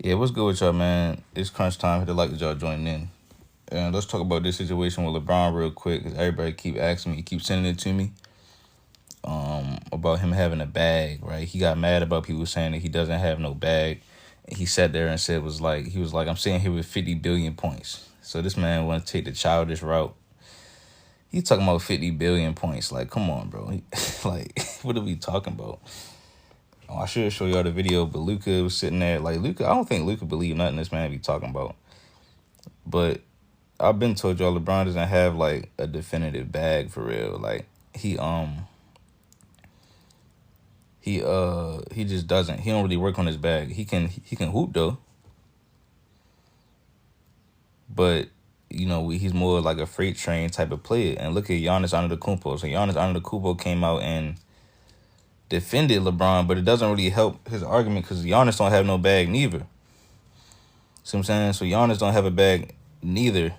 Yeah, what's good with y'all, man? It's crunch time. Hit the like that y'all joining in. And let's talk about this situation with LeBron real quick, because everybody keep asking me, keep sending it to me, about him having a bag, right? He got mad about people saying that he doesn't have no bag. And he sat there and said, he was like, I'm sitting here with 50 billion points. So this man wants to take the childish route. He talking about 50 billion points. Like, come on, bro. Like, what are we talking about? Oh, I should show y'all the video, but Luca was sitting there. Like, Luca, I don't think Luca believed nothing this man be talking about. But I've been told y'all LeBron doesn't have like a definitive bag for real. Like he just doesn't. He don't really work on his bag. He can hoop though. But he's more like a freight train type of player. And look at Giannis Antetokounmpo. So Giannis Antetokounmpo came out and defended LeBron, but it doesn't really help his argument because Giannis don't have no bag neither. See what I'm saying? So Giannis don't have a bag neither.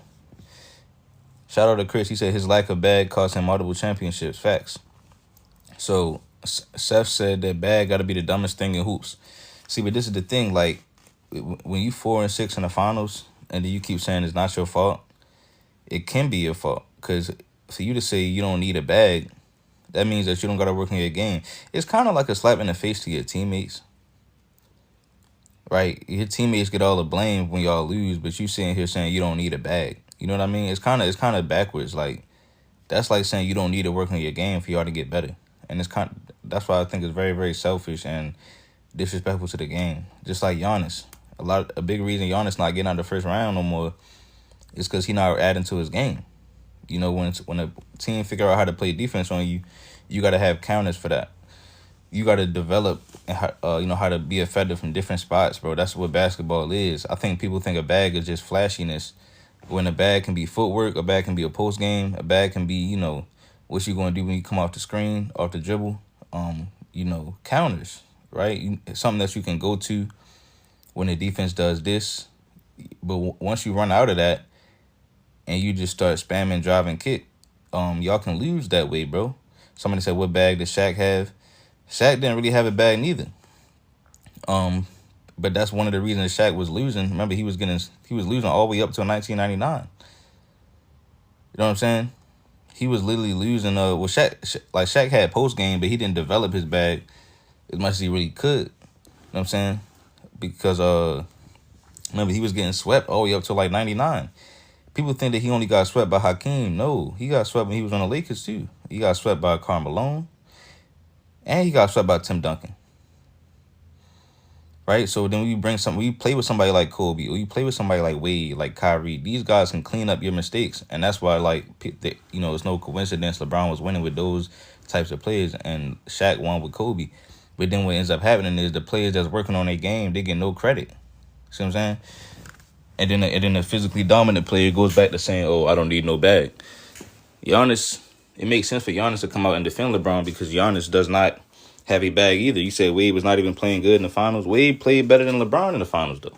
Shout out to Chris. He said his lack of bag cost him multiple championships. Facts. So Seth said that bag got to be the dumbest thing in hoops. See, but this is the thing. Like, when you 4-6 in the finals and then you keep saying it's not your fault, it can be your fault. Because for you to say you don't need a bag, that means that you don't got to work on your game. It's kind of like a slap in the face to your teammates. Right? Your teammates get all the blame when y'all lose, but you sitting here saying you don't need a bag. You know what I mean? It's kind of backwards. Like, that's like saying you don't need to work on your game for y'all to get better. And that's why I think it's very, very selfish and disrespectful to the game. Just like Giannis. A big reason Giannis not getting out of the first round no more is because he not adding to his game. When a team figure out how to play defense on you, you got to have counters for that. You got to develop, how to be effective from different spots, bro. That's what basketball is. I think people think a bag is just flashiness. When a bag can be footwork, a bag can be a post game, a bag can be, what you going to do when you come off the screen, off the dribble, counters, right? Something that you can go to when the defense does this. But once you run out of that and you just start spamming, driving, kick, y'all can lose that way, bro. Somebody said, what bag does Shaq have? Shaq didn't really have a bag neither. But that's one of the reasons Shaq was losing. Remember, he was losing all the way up till 1999. You know what I'm saying? He was literally losing. Shaq had post game, but he didn't develop his bag as much as he really could. You know what I'm saying? Because remember, he was getting swept all the way up till like 99. People think that he only got swept by Hakeem. No, he got swept when he was on the Lakers too. He got swept by Karl Malone, and he got swept by Tim Duncan. Right? So then when you play with somebody like Kobe, or you play with somebody like Wade, like Kyrie, these guys can clean up your mistakes. And that's why, it's no coincidence LeBron was winning with those types of players and Shaq won with Kobe. But then what ends up happening is the players that's working on their game, they get no credit. See what I'm saying? And then the physically dominant player goes back to saying, oh, I don't need no bag. Giannis, it makes sense for Giannis to come out and defend LeBron because Giannis does not have a bag either. You said Wade was not even playing good in the finals. Wade played better than LeBron in the finals, though,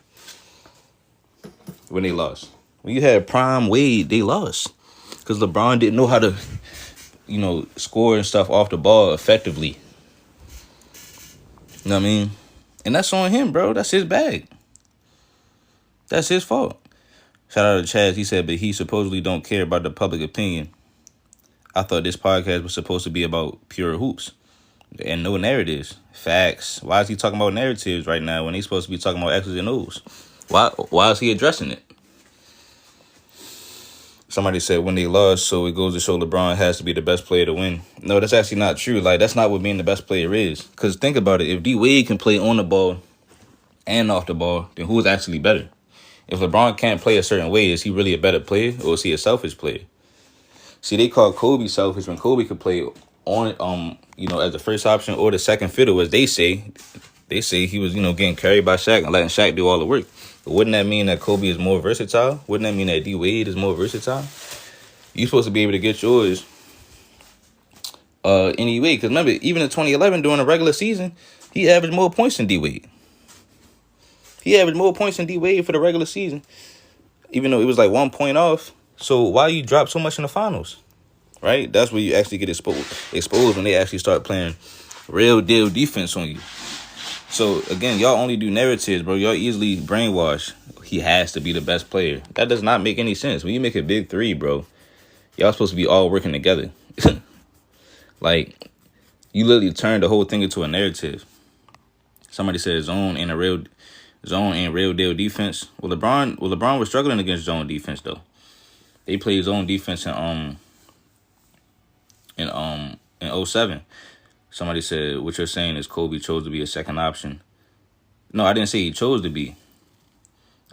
when they lost. When you had prime Wade, they lost because LeBron didn't know how to, score and stuff off the ball effectively. You know what I mean? And that's on him, bro. That's his bag. That's his fault. Shout out to Chaz. He said, but he supposedly don't care about the public opinion. I thought this podcast was supposed to be about pure hoops and no narratives. Facts. Why is he talking about narratives right now when he's supposed to be talking about X's and O's? Why is he addressing it? Somebody said when they lost, so it goes to show LeBron has to be the best player to win. No, that's actually not true. Like, that's not what being the best player is. Because think about it. If D Wade can play on the ball and off the ball, then who's actually better? If LeBron can't play a certain way, is he really a better player or is he a selfish player? See, they call Kobe selfish when Kobe could play on, as the first option or the second fiddle, as they say. They say he was, getting carried by Shaq and letting Shaq do all the work. But wouldn't that mean that Kobe is more versatile? Wouldn't that mean that D Wade is more versatile? You're supposed to be able to get yours anyway. Because remember, even in 2011 during the regular season, he averaged more points than D Wade. He averaged more points than D Wade for the regular season, even though it was like 1 point off. So why you drop so much in the finals? Right? That's where you actually get exposed when they actually start playing real deal defense on you. So again, y'all only do narratives, bro. Y'all easily brainwash. He has to be the best player. That does not make any sense. When you make a big three, bro, y'all supposed to be all working together. Like, you literally turned the whole thing into a narrative. Somebody said zone and real deal defense. Well, LeBron was struggling against zone defense though. They played zone defense in 07. Somebody said what you're saying is Kobe chose to be a second option. No, I didn't say he chose to be.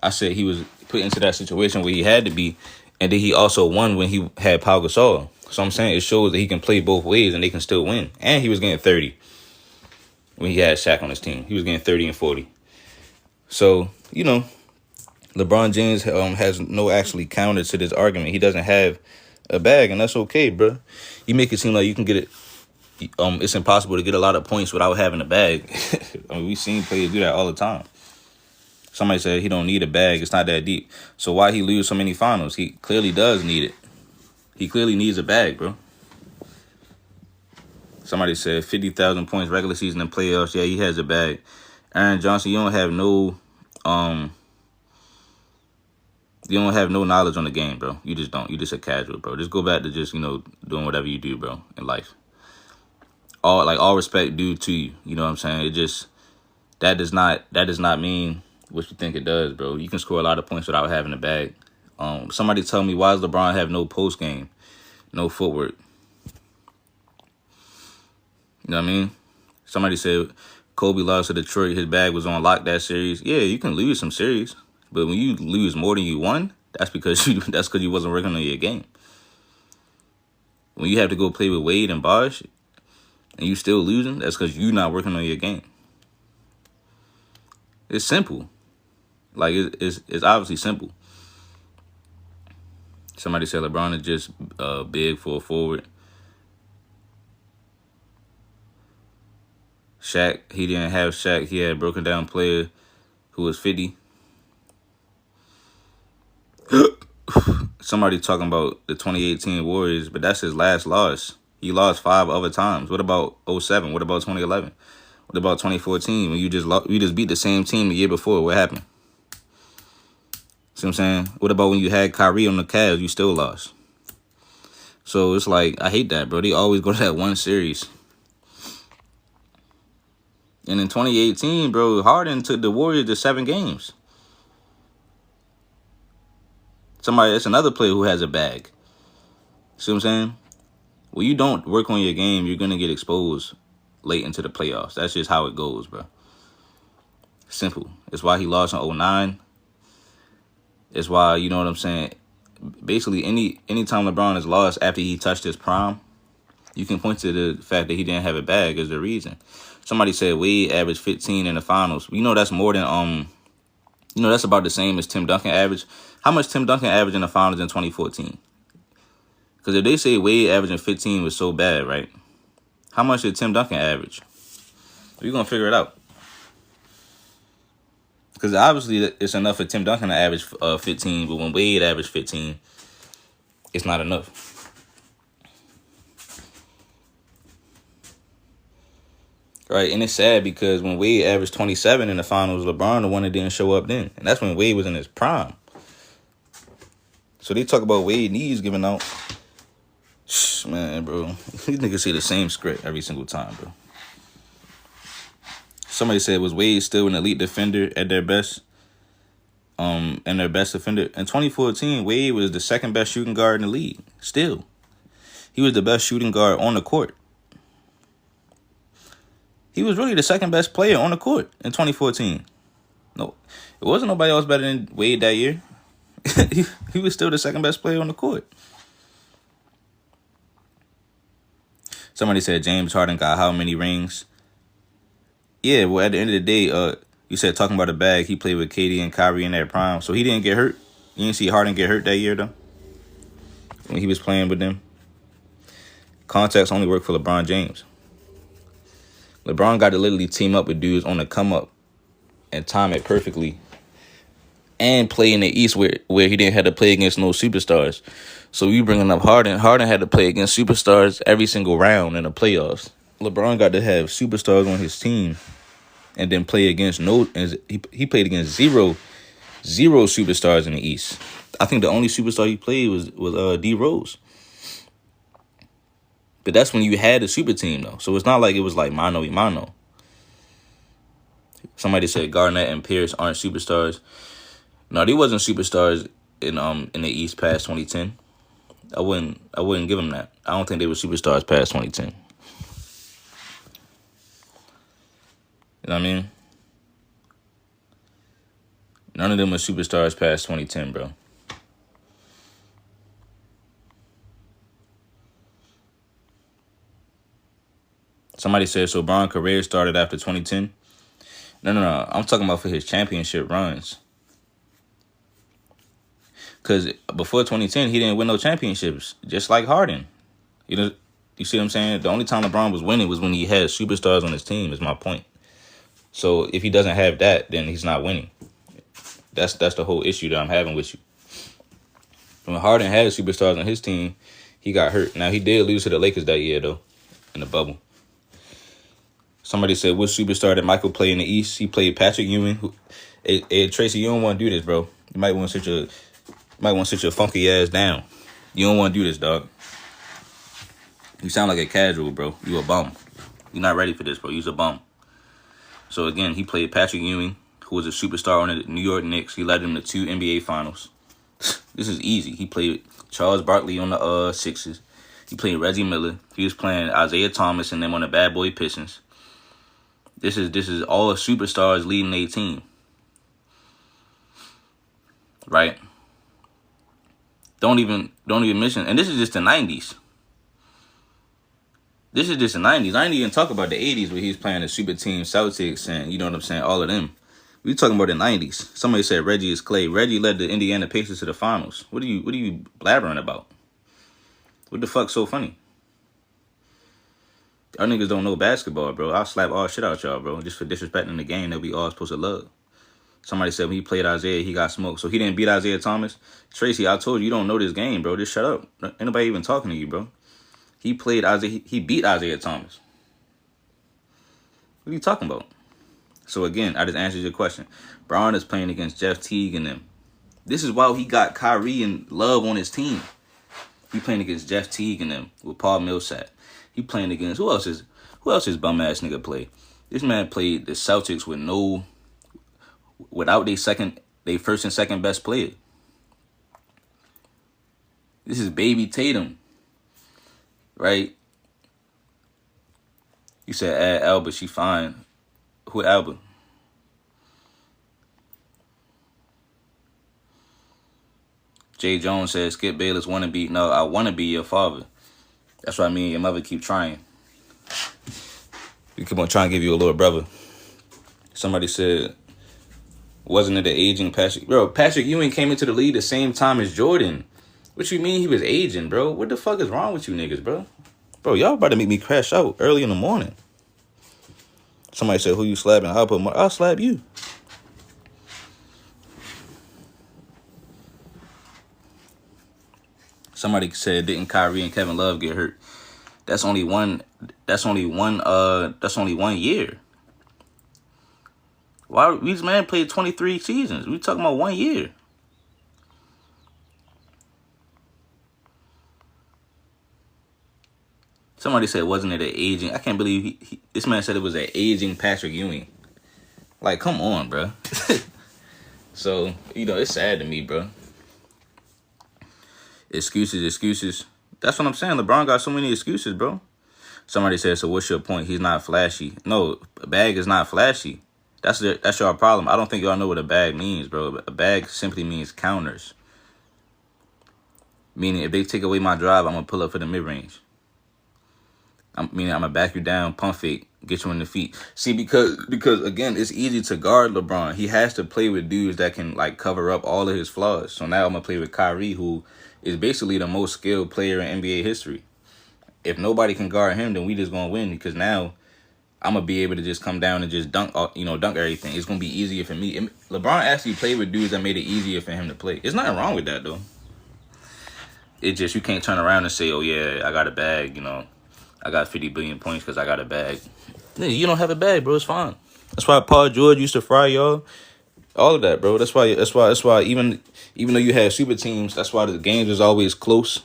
I said he was put into that situation where he had to be, and then he also won when he had Pau Gasol. So I'm saying it shows that he can play both ways and they can still win. And he was getting 30 when he had Shaq on his team. He was getting 30 and 40. So, you know, LeBron James has no actually counter to this argument. He doesn't have a bag, and that's okay, bro. You make it seem like you can get it. It's impossible to get a lot of points without having a bag. I mean, we've seen players do that all the time. Somebody said he don't need a bag. It's not that deep. So why he lose so many finals? He clearly does need it. He clearly needs a bag, bro. Somebody said 50,000 points regular season and playoffs. Yeah, he has a bag. Aaron Johnson, you don't have no knowledge on the game, bro. You just don't. You just a casual, bro. Just go back to just, doing whatever you do, bro, in life. All respect due to you. You know what I'm saying? It just that does not mean what you think it does, bro. You can score a lot of points without having a bag. Somebody tell me, why does LeBron have no post game, no footwork? You know what I mean? Somebody said Kobe lost to Detroit. His bag was on lock that series. Yeah, you can lose some series, but when you lose more than you won, that's because you wasn't working on your game. When you have to go play with Wade and Bosh, and you still losing, that's because you not working on your game. It's simple. Like, it's obviously simple. Somebody said LeBron is just big for a forward. Shaq, he didn't have Shaq. He had a broken down player who was 50. Somebody talking about the 2018 Warriors, but that's his last loss. He lost 5 other times. What about 07? What about 2011? What about 2014 when you just beat the same team the year before? What happened? See what I'm saying? What about when you had Kyrie on the Cavs? You still lost. So it's like, I hate that, bro. They always go to that one series. And in 2018, bro, Harden took the Warriors to 7 games. That's another player who has a bag. See what I'm saying? When you don't work on your game, you're going to get exposed late into the playoffs. That's just how it goes, bro. Simple. It's why he lost in 2009. It's why, you know what I'm saying? Basically, anytime LeBron has lost after he touched his prime, you can point to the fact that he didn't have a bag as the reason. Somebody said Wade averaged 15 in the finals. You know that's more than that's about the same as Tim Duncan average. How much Tim Duncan averaged in the finals in 2014? Because if they say Wade averaging 15 was so bad, right? How much did Tim Duncan average? We're going to figure it out. Because obviously it's enough for Tim Duncan to average 15, but when Wade averaged 15, it's not enough. Right, and it's sad because when Wade averaged 27 in the finals, LeBron the one that didn't show up then. And that's when Wade was in his prime. So they talk about Wade knees giving out. Man, bro. These niggas say the same script every single time, bro. Somebody said, was Wade still an elite defender at their best? And their best defender? In 2014, Wade was the second best shooting guard in the league. Still. He was the best shooting guard on the court. He was really the second best player on the court in 2014. No, it wasn't nobody else better than Wade that year. he was still the second best player on the court. Somebody said James Harden got how many rings? Yeah, well, at the end of the day, you said talking about a bag, he played with KD and Kyrie in their prime. So he didn't get hurt. You didn't see Harden get hurt that year, though? When he was playing with them? Context only worked for LeBron James. LeBron got to literally team up with dudes on the come up and time it perfectly and play in the East where he didn't have to play against no superstars. So you bringing up Harden. Harden had to play against superstars every single round in the playoffs. LeBron got to have superstars on his team and then play against he played against zero superstars in the East. I think the only superstar he played was D Rose. But that's when you had a super team though. So it's not like it was like mano y mano. Somebody said Garnett and Pierce aren't superstars. No, they wasn't superstars in the East past 2010. I wouldn't give them that. I don't think they were superstars past 2010. You know what I mean? None of them are superstars past 2010, bro. Somebody said, so Bron's career started after 2010? No. I'm talking about for his championship runs. Because before 2010, he didn't win no championships, just like Harden. You see what I'm saying? The only time LeBron was winning was when he had superstars on his team, is my point. So if he doesn't have that, then he's not winning. That's the whole issue that I'm having with you. When Harden had superstars on his team, he got hurt. Now, he did lose to the Lakers that year, though, in the bubble. Somebody said, what superstar did Michael play in the East? He played Patrick Ewing. Hey, Tracy, you don't want to do this, bro. You might want to sit your funky ass down. You don't want to do this, dog. You sound like a casual, bro. You a bum. You're not ready for this, bro. You's a bum. So, again, he played Patrick Ewing, who was a superstar on the New York Knicks. He led them to 2 NBA Finals. This is easy. He played Charles Barkley on the Sixers. He played Reggie Miller. He was playing Isaiah Thomas and them on the Bad Boy Pistons. This is all superstars leading a team. Right? Don't even mention, and this is just the 90s. This is just the 90s. I ain't even talk about the 80s where he was playing the Superteams, Celtics, and you know what I'm saying, all of them. We talking about the 90s. Somebody said Reggie is Clay. Reggie led the Indiana Pacers to the finals. What are you blabbering about? What the fuck's so funny? Y'all niggas don't know basketball, bro. I'll slap all shit out y'all, bro, just for disrespecting the game that we all supposed to love. Somebody said when he played Isaiah, he got smoked. So he didn't beat Isaiah Thomas. Tracy, I told you don't know this game, bro. Just shut up. Ain't nobody even talking to you, bro. He played Isaiah. He beat Isaiah Thomas. What are you talking about? So again, I just answered your question. Bron is playing against Jeff Teague and them. This is why he got Kyrie and Love on his team. He playing against Jeff Teague and them with Paul Millsap. He playing against who else is bum ass nigga play? This man played the Celtics without they first and second best player. This is baby Tatum, right? You said add Albert, she fine. Who Albert? Jay Jones says Skip Bayless wanna be. No, I wanna be your father. That's what I mean. Your mother keep trying. You keep on trying to give you a little brother. Somebody said, wasn't it the aging Patrick? Bro, Patrick Ewing came into the league the same time as Jordan. What you mean he was aging, bro? What the fuck is wrong with you niggas, bro? Bro, y'all about to make me crash out early in the morning. Somebody said, who you slapping? I'll slap you. Somebody said, didn't Kyrie and Kevin Love get hurt? That's only one year. Why these man played 23 seasons? We talking about 1 year. Somebody said, wasn't it an aging? I can't believe this man said it was an aging Patrick Ewing. Like, come on, bro. So, it's sad to me, bro. Excuses. That's what I'm saying. LeBron got so many excuses, bro. Somebody said, so what's your point? He's not flashy. No, a bag is not flashy. That's your problem. I don't think y'all know what a bag means, bro. A bag simply means counters. Meaning, if they take away my drive, I'm going to pull up for the mid-range. I'm going to back you down, pump fake, get you in the feet. See, because again, it's easy to guard LeBron. He has to play with dudes that can, like, cover up all of his flaws. So now I'm going to play with Kyrie, who is basically the most skilled player in NBA history. If nobody can guard him, then we just going to win, because now I'm going to be able to just come down and just dunk everything. It's going to be easier for me. LeBron actually played with dudes that made it easier for him to play. There's nothing wrong with that, though. It just, you can't turn around and say, oh, yeah, I got a bag, I got 50 billion points because I got a bag. You don't have a bag, bro. It's fine. That's why Paul George used to fry y'all. All of that, bro. That's why even though you had super teams, that's why the games is always close.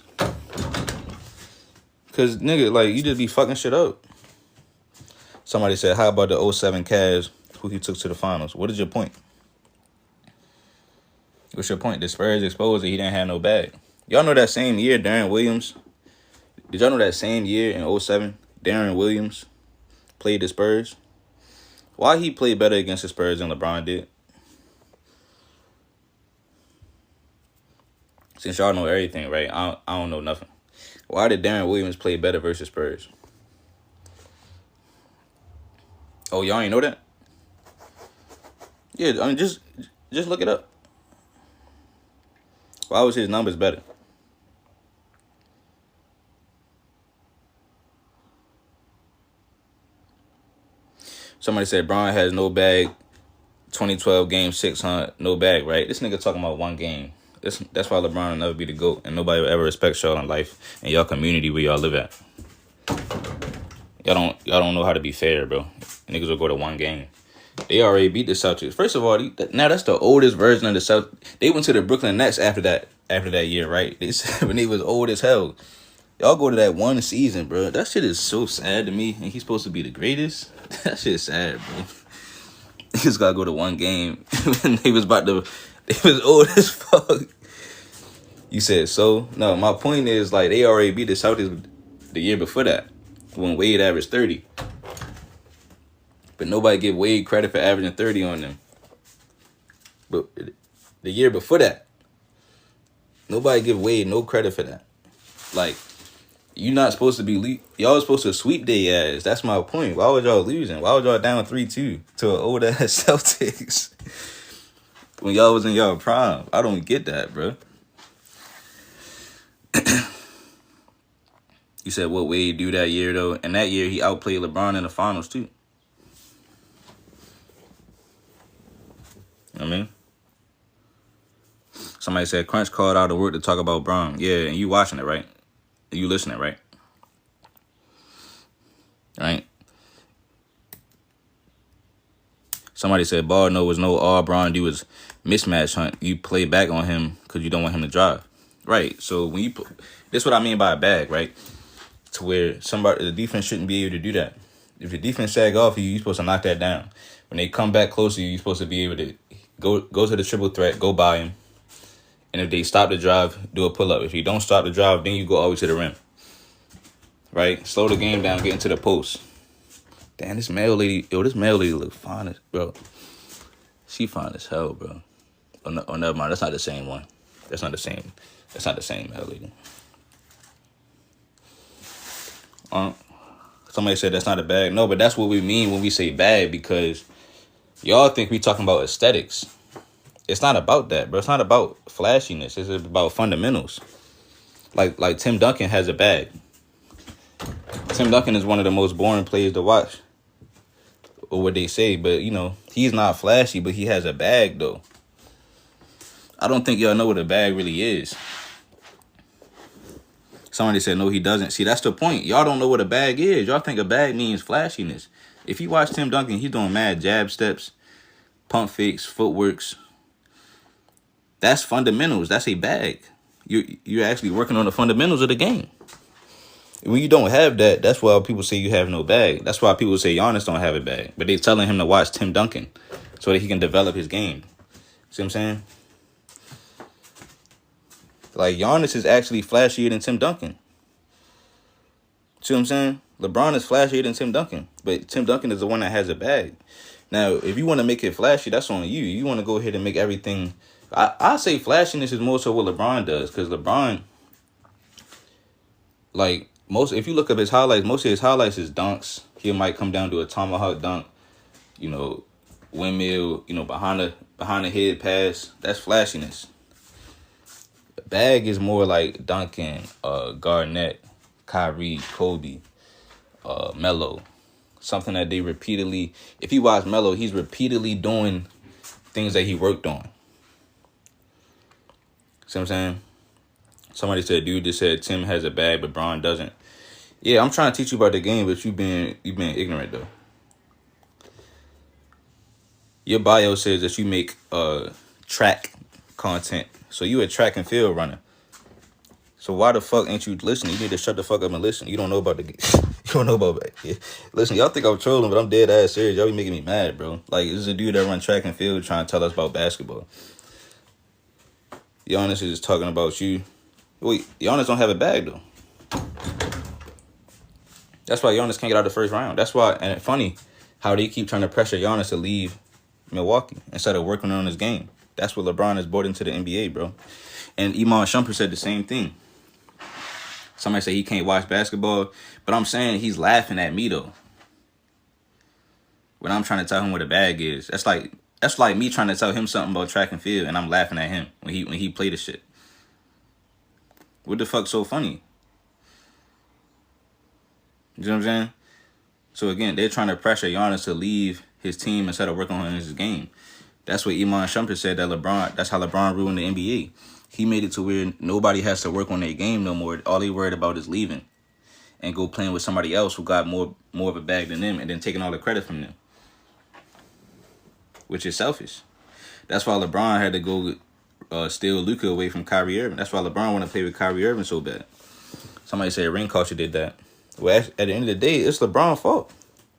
Cause nigga, like you just be fucking shit up. Somebody said, how about the '07 Cavs who he took to the finals? What is your point? What's your point? The Spurs exposed that he didn't have no bag. Y'all know that same year, Darren Williams. Did y'all know that same year in '07, Darren Williams played the Spurs? Why he played better against the Spurs than LeBron did? Since y'all know everything, right? I don't know nothing. Why did Darren Williams play better versus Spurs? Oh, y'all ain't know that? Yeah, I mean, just look it up. Why was his numbers better? Somebody said Bron has no bag. 2012 game 600, no bag, right? This nigga talking about one game. That's why LeBron will never be the GOAT, and nobody will ever respect y'all in life and y'all community where y'all live at. Y'all don't know how to be fair, bro. Niggas will go to one game. They already beat the Celtics. First of all, now that's the oldest version of the Celtics. They went to the Brooklyn Nets after that year, right? They said when they was old as hell. Y'all go to that one season, bro. That shit is so sad to me. And he's supposed to be the greatest. That shit is sad, bro. He just gotta go to one game. They was old as fuck. You said so? No, my point is, like, they already beat the Celtics the year before that when Wade averaged 30. But nobody give Wade credit for averaging 30 on them. But the year before that, nobody give Wade no credit for that. Like, you're not supposed to be... Y'all was supposed to sweep their ass. That's my point. Why was y'all losing? Why was y'all down 3-2 to an old-ass Celtics when y'all was in y'all prime? I don't get that, bro. You said what Wade do that year, though? And that year, he outplayed LeBron in the finals, too. I mean... Somebody said Crunch called out of work to talk about Bron. Yeah, and you watching it, right? You listening, right? Right? Somebody said Ball was no all Bron do was mismatch hunt. You play back on him because you don't want him to drive. Right. So when you put... This is what I mean by a bag, right? To where the defense shouldn't be able to do that. If your defense sag off of you, you're supposed to knock that down. When they come back close to you, you're supposed to be able to go to the triple threat, go by him. And if they stop the drive, do a pull-up. If you don't stop the drive, then you go all the way to the rim. Right? Slow the game down, get into the post. Damn, this male lady look fine as, bro. She fine as hell, bro. Oh, no, never mind. That's not the same one. That's not the same male lady. Somebody said that's not a bag. No, but that's what we mean when we say bag, because y'all think we talking about aesthetics. It's not about that, bro. It's not about flashiness. It's about fundamentals. Like Tim Duncan has a bag. Tim Duncan is one of the most boring players to watch, or what they say, but you know, he's not flashy, but he has a bag though. I don't think y'all know what a bag really is. Somebody said no, he doesn't. See, that's the point. Y'all don't know what a bag is. Y'all think a bag means flashiness. If you watch Tim Duncan, he's doing mad jab steps, pump fakes, footworks. That's fundamentals. That's a bag. You're actually working on the fundamentals of the game. When you don't have that, that's why people say you have no bag. That's why people say Giannis don't have a bag. But they telling him to watch Tim Duncan so that he can develop his game. See what I'm saying? Like, Giannis is actually flashier than Tim Duncan. See what I'm saying? LeBron is flashier than Tim Duncan. But Tim Duncan is the one that has a bag. Now, if you want to make it flashy, that's on you. You want to go ahead and make everything... I say flashiness is more so what LeBron does. Because LeBron... Like... if you look up his highlights, most of his highlights is dunks. He might come down to a tomahawk dunk, you know, windmill, you know, behind the head pass. That's flashiness. The bag is more like Duncan, Garnett, Kyrie, Kobe, Melo. Something that they repeatedly... If you watch Melo, he's repeatedly doing things that he worked on. See what I'm saying? Somebody said, dude just said Tim has a bag, but Bron doesn't. Yeah, I'm trying to teach you about the game, but you've been ignorant, though. Your bio says that you make track content. So you a track and field runner. So why the fuck ain't you listening? You need to shut the fuck up and listen. You don't know about the you don't know about it. Listen, y'all think I'm trolling, but I'm dead ass serious. Y'all be making me mad, bro. Like, this is a dude that run track and field trying to tell us about basketball. Giannis is just talking about you. Wait, Giannis don't have a bag though. That's why Giannis can't get out of the first round. That's why, and it's funny how they keep trying to pressure Giannis to leave Milwaukee instead of working on his game. That's what LeBron has brought into the NBA, bro. And Iman Shumpert said the same thing. Somebody say he can't watch basketball, but I'm saying he's laughing at me though. When I'm trying to tell him what a bag is, that's like me trying to tell him something about track and field, and I'm laughing at him when he play the shit. What the fuck's so funny? You know what I'm saying? So again, they're trying to pressure Giannis to leave his team instead of working on his game. That's what Iman Shumpert said that LeBron. That's how LeBron ruined the NBA. He made it to where nobody has to work on their game no more. All they worried about is leaving and go playing with somebody else who got more of a bag than them, and then taking all the credit from them, which is selfish. That's why LeBron had to go steal Luka away from Kyrie Irving. That's why LeBron want to play with Kyrie Irving so bad. Somebody said ring culture did that. Well, at the end of the day, it's LeBron's fault.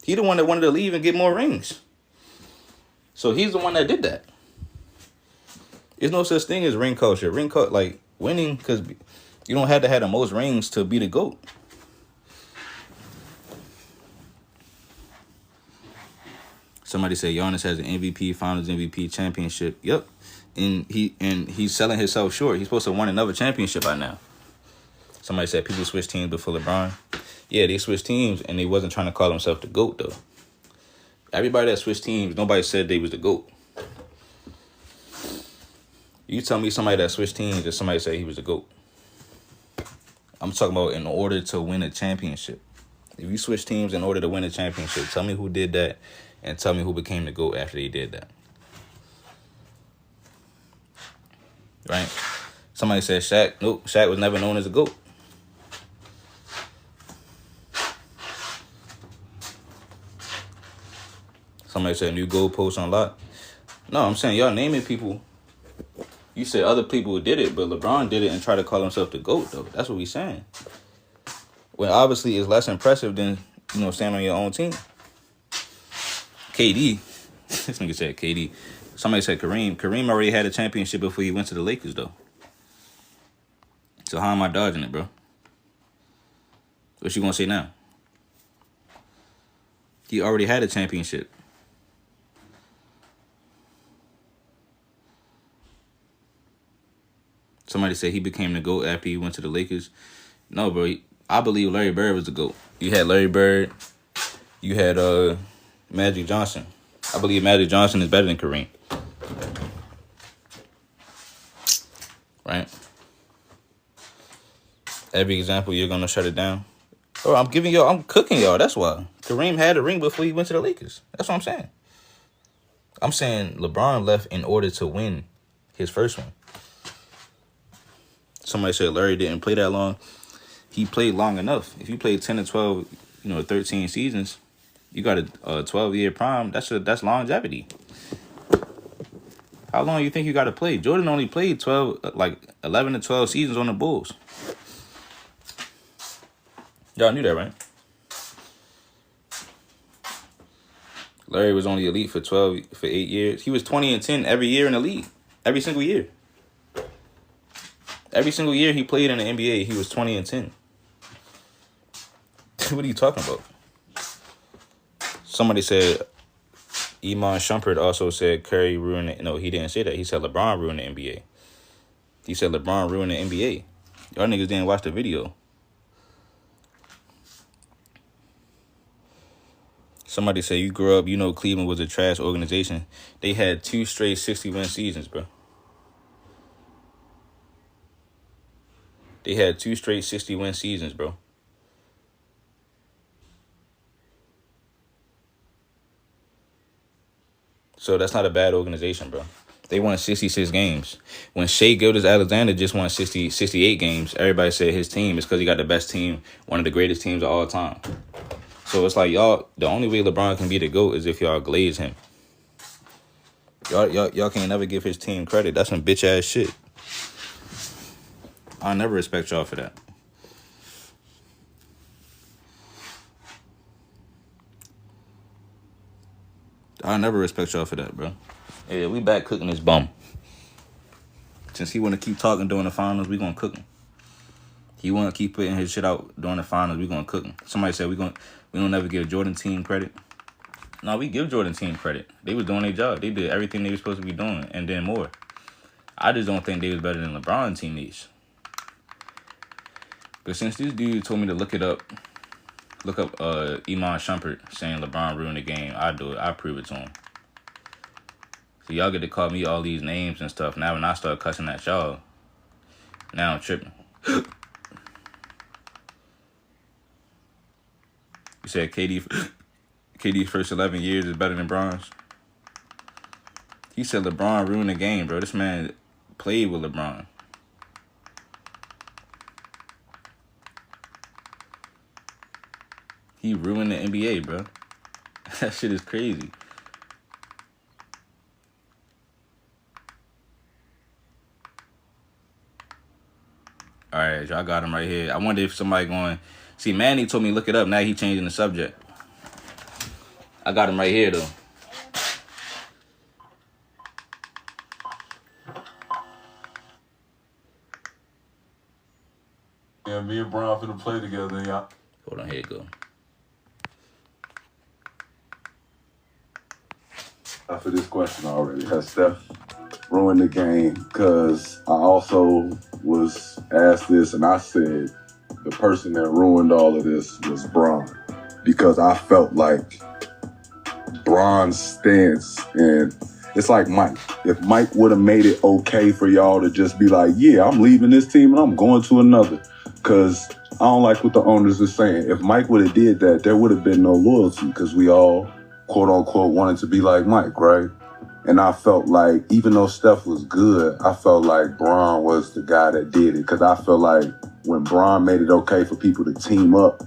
He the one that wanted to leave and get more rings. So he's the one that did that. There's no such thing as ring culture. Ring culture, like winning, because you don't have to have the most rings to be the GOAT. Somebody said Giannis has an MVP, Finals MVP, championship. Yep, and he's selling himself short. He's supposed to win another championship by now. Somebody said people switch teams before LeBron. Yeah, they switched teams, and they wasn't trying to call themselves the GOAT though. Everybody that switched teams, nobody said they was the GOAT. You tell me somebody that switched teams and somebody said he was the GOAT. I'm talking about in order to win a championship. If you switch teams in order to win a championship, tell me who did that and tell me who became the GOAT after they did that. Right? Somebody said Shaq. Nope, Shaq was never known as a GOAT. Somebody said new goalpost unlocked. No, I'm saying y'all naming people. You said other people did it, but LeBron did it and tried to call himself the GOAT, though. That's what we saying. Well, obviously, it's less impressive than, standing on your own team. KD. This nigga said KD. Somebody said Kareem. Kareem already had a championship before he went to the Lakers, though. So how am I dodging it, bro? What you gonna say now? He already had a championship. Somebody said he became the GOAT after he went to the Lakers. No, bro. I believe Larry Bird was the GOAT. You had Larry Bird. You had Magic Johnson. I believe Magic Johnson is better than Kareem. Right? Every example, you're going to shut it down. Oh, I'm cooking y'all. That's why. Kareem had a ring before he went to the Lakers. That's what I'm saying. I'm saying LeBron left in order to win his first one. Somebody said Larry didn't play that long. He played long enough. If you played 10 to 12, 13 seasons, you got a 12-year prime. That's longevity. How long you think you got to play? Jordan only played 11 to 12 seasons on the Bulls. Y'all knew that, right? Larry was only elite for 8 years. He was 20 and 10 every year in the league. Every single year. Every single year he played in the NBA, he was 20 and 10. What are you talking about? Somebody said Iman Shumpert also said Curry ruined it. No, he didn't say that. He said LeBron ruined the NBA. He said LeBron ruined the NBA. Y'all niggas didn't watch the video. Somebody said you grew up, Cleveland was a trash organization. They had 2 straight 60-win seasons, bro. They had 2 straight 60-win seasons, bro. So that's not a bad organization, bro. They won 66 games. When Shea Gilgeous-Alexander just won 68 games, everybody said his team is because he got the best team, one of the greatest teams of all time. So it's like, y'all, the only way LeBron can be the GOAT is if y'all glaze him. Y'all can't never give his team credit. That's some bitch ass shit. I'll never respect y'all for that. I'll never respect y'all for that, bro. Yeah, we back cooking this bum. Since he want to keep talking during the finals, we gonna cook him. He want to keep putting his shit out during the finals, we gonna cook him. Somebody said we don't never give Jordan team credit. No, we give Jordan team credit. They was doing their job. They did everything they were supposed to be doing, and then more. I just don't think they was better than LeBron teammates. But since this dude told me to look up Iman Shumpert saying LeBron ruined the game, I do it. I prove it to him. So y'all get to call me all these names and stuff. Now when I start cussing at y'all, now I'm tripping. You said KD's first 11 years is better than Bron's. He said LeBron ruined the game, bro. This man played with LeBron. He ruined the NBA, bro. That shit is crazy. All right, y'all got him right here. I wonder if somebody going... See, Manny told me look it up. Now he changing the subject. I got him right here, though. Yeah, me and Brian finna play together, y'all. Hold on, here you go. For this question already, has Steph ruined the game? Because I also was asked this, and I said the person that ruined all of this was Bron, because I felt like Bron's stance, and it's like Mike. If Mike would have made it okay for y'all to just be like, yeah, I'm leaving this team and I'm going to another, because I don't like what the owners are saying. If Mike would have did that, there would have been no loyalty, because we all, quote unquote, wanted to be like Mike, right? And I felt like, even though Steph was good, I felt like Bron was the guy that did it, because I felt like when Bron made it okay for people to team up,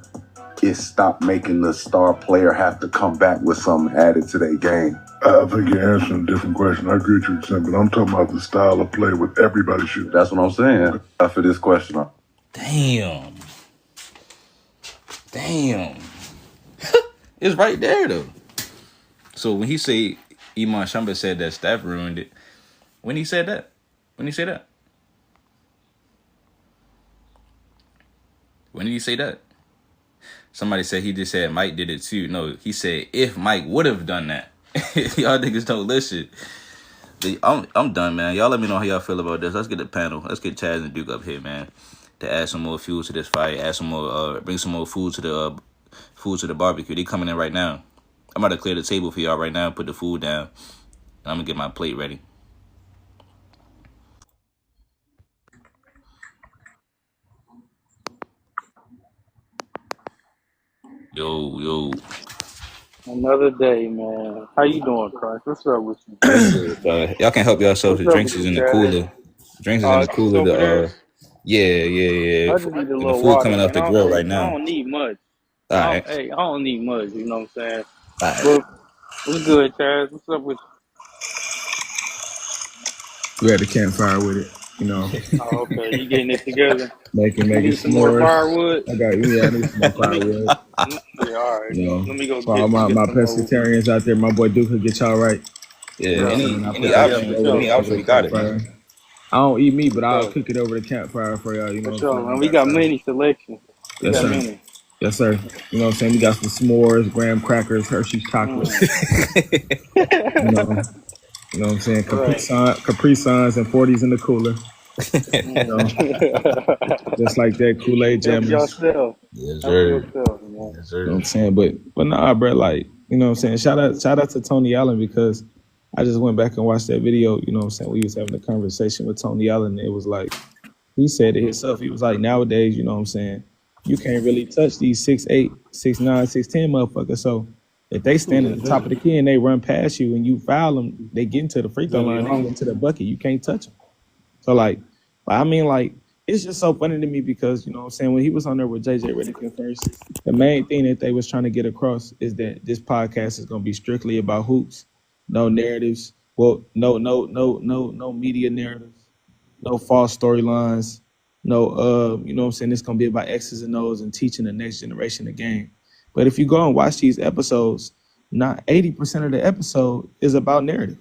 it stopped making the star player have to come back with something added to their game. I think you're answering a different question. I agree with you, Sam, but I'm talking about the style of play with everybody shooting. That's what I'm saying. For this question. Damn. It's right there, though. So when he say Iman Shumpert said that Steph ruined it, when he said that? When did he say that? When did he say that? Somebody said he just said Mike did it too. No, he said if Mike would have done that. Y'all niggas don't listen. I'm done, man. Y'all let me know how y'all feel about this. Let's get the panel. Let's get Chaz and Duke up here, man, to add some more fuel to this fire. Add some more, bring some more food to the barbecue. They coming in right now. I'm about to clear the table for y'all right now. Put the food down. I'm gonna get my plate ready. Yo. Another day, man. How you doing, Christ? What's up with you? Y'all can help yourselves. The drinks is in the cooler. Drinks is in the cooler. Yeah. I just need a The little food water. coming off the grill right now. I don't need much. All right. I don't need much. You know what I'm saying? All right. But what's good, Chaz? What's up with We had the campfire with it, you know. Oh, okay. You getting it together? making some more firewood? I need some more firewood. Yeah, all right. You know, let me go for get all my some pescatarians out there, my boy Duke will get y'all right. Yeah, any option we got it, man. I don't eat meat, but I'll cook it over the campfire for y'all, you know. For sure, man. We got many selections. Yes, sir. Yes, sir. You know what I'm saying? We got some s'mores, graham crackers, Hershey's chocolate. You know what I'm saying? Capri Suns and 40s in the cooler. You know, just like that, Kool-Aid jammers. Yourself. Yes, sir. Yes, sir. You know what I'm saying? But nah, bro, like, you know what I'm saying? Shout out to Tony Allen, because I just went back and watched that video, you know what I'm saying? We was having a conversation with Tony Allen, and it was like, he said it himself. He was like, nowadays, you know what I'm saying, you can't really touch these 6'8", 6'9", 6'10" motherfuckers. So if they stand at the top of the key and they run past you and you foul them, they get into the free throw line, they get into the bucket. You can't touch them. So like, I mean, like, it's just so funny to me because, you know what I'm saying, when he was on there with JJ Redick first, the main thing that they was trying to get across is that this podcast is going to be strictly about hoops, no narratives, Well, no media narratives, no false storylines, no you know what I'm saying, it's gonna be about X's and O's and teaching the next generation the game. But if you go and watch these episodes, not 80% of the episode is about narrative.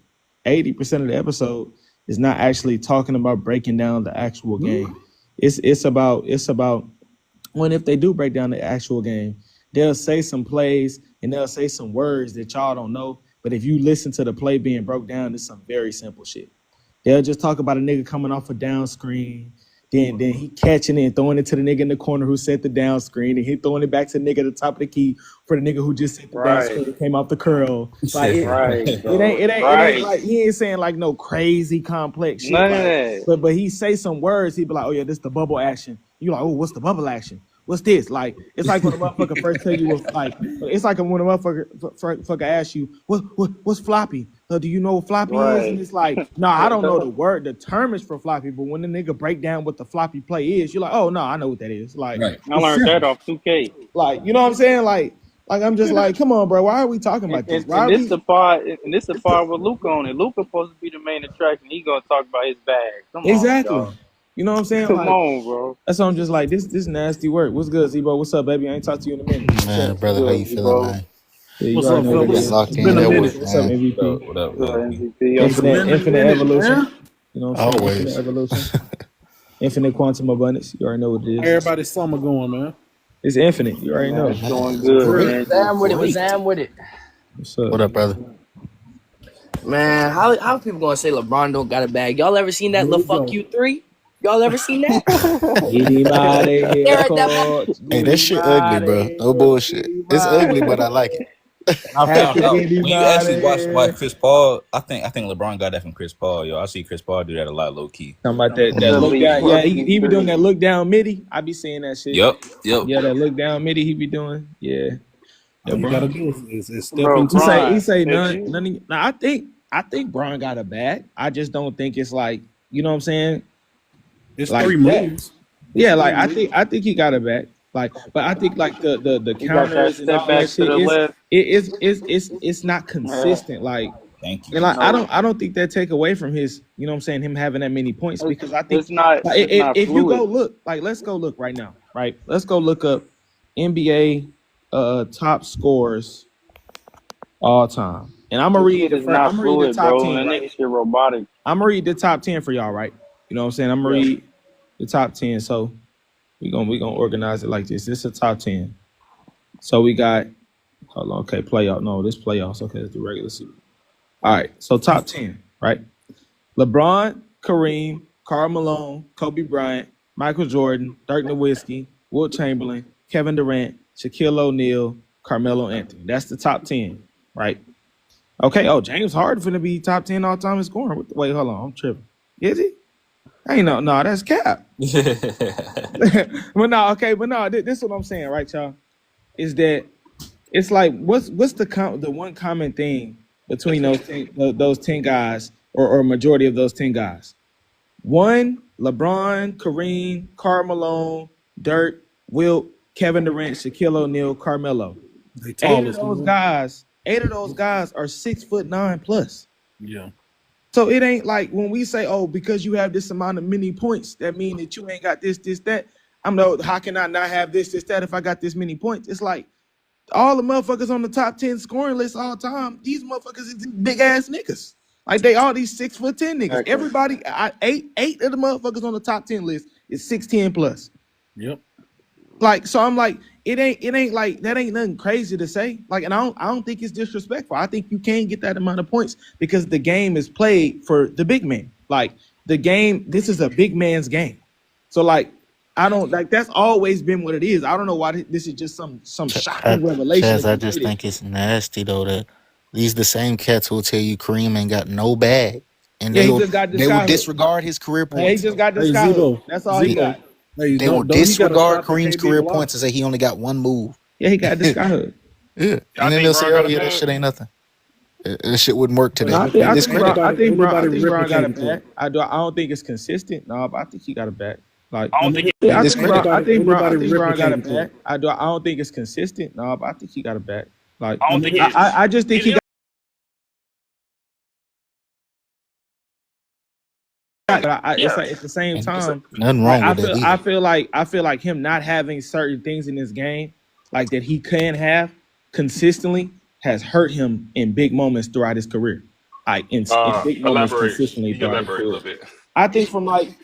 80% of the episode is not actually talking about breaking down the actual game. It's about when if they do break down the actual game, they'll say some plays and they'll say some words that y'all don't know. But if you listen to the play being broke down, it's some very simple shit. They'll just talk about a nigga coming off a down screen, then he catching it and throwing it to the nigga in the corner who set the down screen, and he throwing it back to the nigga at the top of the key for the nigga who just set the down screen and came off the curl. Like Right, bro. it ain't Right. like he ain't saying like no crazy complex shit. None of Like, that. but he say some words, he be like, oh yeah, this the bubble action. You like, oh, what's the bubble action? What's this? Like, it's like when a motherfucker first tell you what, like, it's like when a motherfucker asks you, what's floppy? Do you know what floppy is? Right. And it's like, no, I don't know the term is for floppy, but when the nigga break down what the floppy play is, you're like, oh no, I know what that is. Like, Right. I learned that off 2K. like, you know what I'm saying? Like I'm just like, come on, bro, why are we talking about this? Why And are this we? the part, and this the part with Luca on it. Luca supposed to be the main attraction. He gonna talk about his bag. Come on, Exactly. dog. You know what I'm saying? Come Like, on, bro. that's why I'm just like, this nasty work. What's good, Zebo? What's up, baby? I ain't talked to you in a minute. What's Man, up? brother, how you Good, feeling, bro. man? Yeah, you What's already up, know what it fellas? is. Been locked It's in been a that minute. work, What's up, man. MVP? What up? Good What MVP. It's been a Infinite minute, evolution. man. You know what I'm saying? Always. Infinite evolution. Infinite quantum abundance. You already know what it is. Everybody's summer going, man. It's infinite. You already know. It's doing Man, good, great. man. Zam with it, was Zam with it. What's up? What up, brother? Man, how people gonna say LeBron don't got a bag? Y'all ever seen that Here we little fuck go. you 3? Y'all ever seen that? Anybody here, Stare at that coach? Hey, that shit ugly, bro. No bullshit. It's ugly, but I like it. I found out Anybody? when you actually watch Chris Paul. I think LeBron got that from Chris Paul. Yo, I see Chris Paul do that a lot, low key. Talking about that Yeah, look Lee, down. fuck Yeah, you, he be doing three. that look down midi. I be seeing that shit. Yep. Yeah, that look down midi he be doing. Yeah. All you Bron. gotta do is step Bro, into Bron. He say if none. you- Now I think Bron got a bag. I just don't think it's like, you know what I'm saying? it's like 3 that. moves. Yeah, like I think he got it back. Like, but I think like the You got that counters and step all back that to shit the left. it's not consistent. Like, Thank you. and like No. I don't think that take away from his, you know what I'm saying, him having that many points, because I think It's not. like, It's not if you fluid. go look, like let's go look right now, right? Let's go look up NBA top scorers all time. And I'm gonna This read shit the is first, not I'm gonna read the fluid, top bro. 10, And that right? nigga shit robotic. I'm gonna read the top 10 for y'all, right? You know what I'm saying? I'm gonna Yeah. read the top 10. So we gonna organize it like this. This is a top 10. So we got, hold on, okay, playoff. No, this playoffs. Okay, it's the regular season. All right, so top 10, right? LeBron, Kareem, Karl Malone, Kobe Bryant, Michael Jordan, Dirk Nowitzki, Wilt Chamberlain, Kevin Durant, Shaquille O'Neal, Carmelo Anthony. That's the top 10, right? Okay, oh, James Harden finna be top 10 all time in scoring. Wait, hold on, I'm tripping. Is he? Ain't no, that's cap. But no, okay, but no, this is what I'm saying, right, y'all? Is that it's like what's the one common thing between those 10 guys, or majority of those 10 guys? One, LeBron, Kareem, Karl Malone, Dirk, Wilt, Kevin Durant, Shaquille O'Neal, Carmelo. They Eight of tallest, those man. guys are 6'9" plus. Yeah. So it ain't like when we say, oh, because you have this amount of many points, that mean that you ain't got this, that. I'm no, how can I not have this, that if I got this many points? It's like all the motherfuckers on the top 10 scoring list all time, these motherfuckers is big ass niggas. Like they all these 6'10" niggas. Exactly. Everybody, eight of the motherfuckers on the top 10 list is 6'10" plus. Yep. Like, so I'm like, it ain't like that ain't nothing crazy to say. Like, and I don't think it's disrespectful. I think you can get that amount of points because the game is played for the big man. Like the game, this is a big man's game. So like, I don't like that's always been what it is. I don't know why this is just some shocking revelation. Chaz, that I you just made it. think it's nasty though that these the same cats who will tell you Kareem ain't got no bag, and Yeah, they he will just got this they will guy hook. disregard his career Yeah, he points. just got this Hey, guy. Zebo. That's all he Zebo. got. Hey, They will don't he gotta disregard stop the Kareem's KD career block? points and say he only got one move. Yeah, he got this guy hook. Yeah, I and then think they'll say, Bron "Oh got a yeah, that bag. shit ain't nothing. That shit wouldn't work today." No, I They think discredit. Bron Anybody got a replicating back. I don't think it's consistent. No, but I think he got a back. Like I don't think They I discredit. think Bron got a replicating back. I don't think it's consistent. No, but I think he got a back. Like I don't think it's I just think he it's like at the same And there's time, nothing like wrong with that either. I feel like him not having certain things in his game, like that he can have consistently, has hurt him in big moments throughout his career. Like in big moments Elaborate. consistently You can throughout his elaborate a career. little bit. I think from like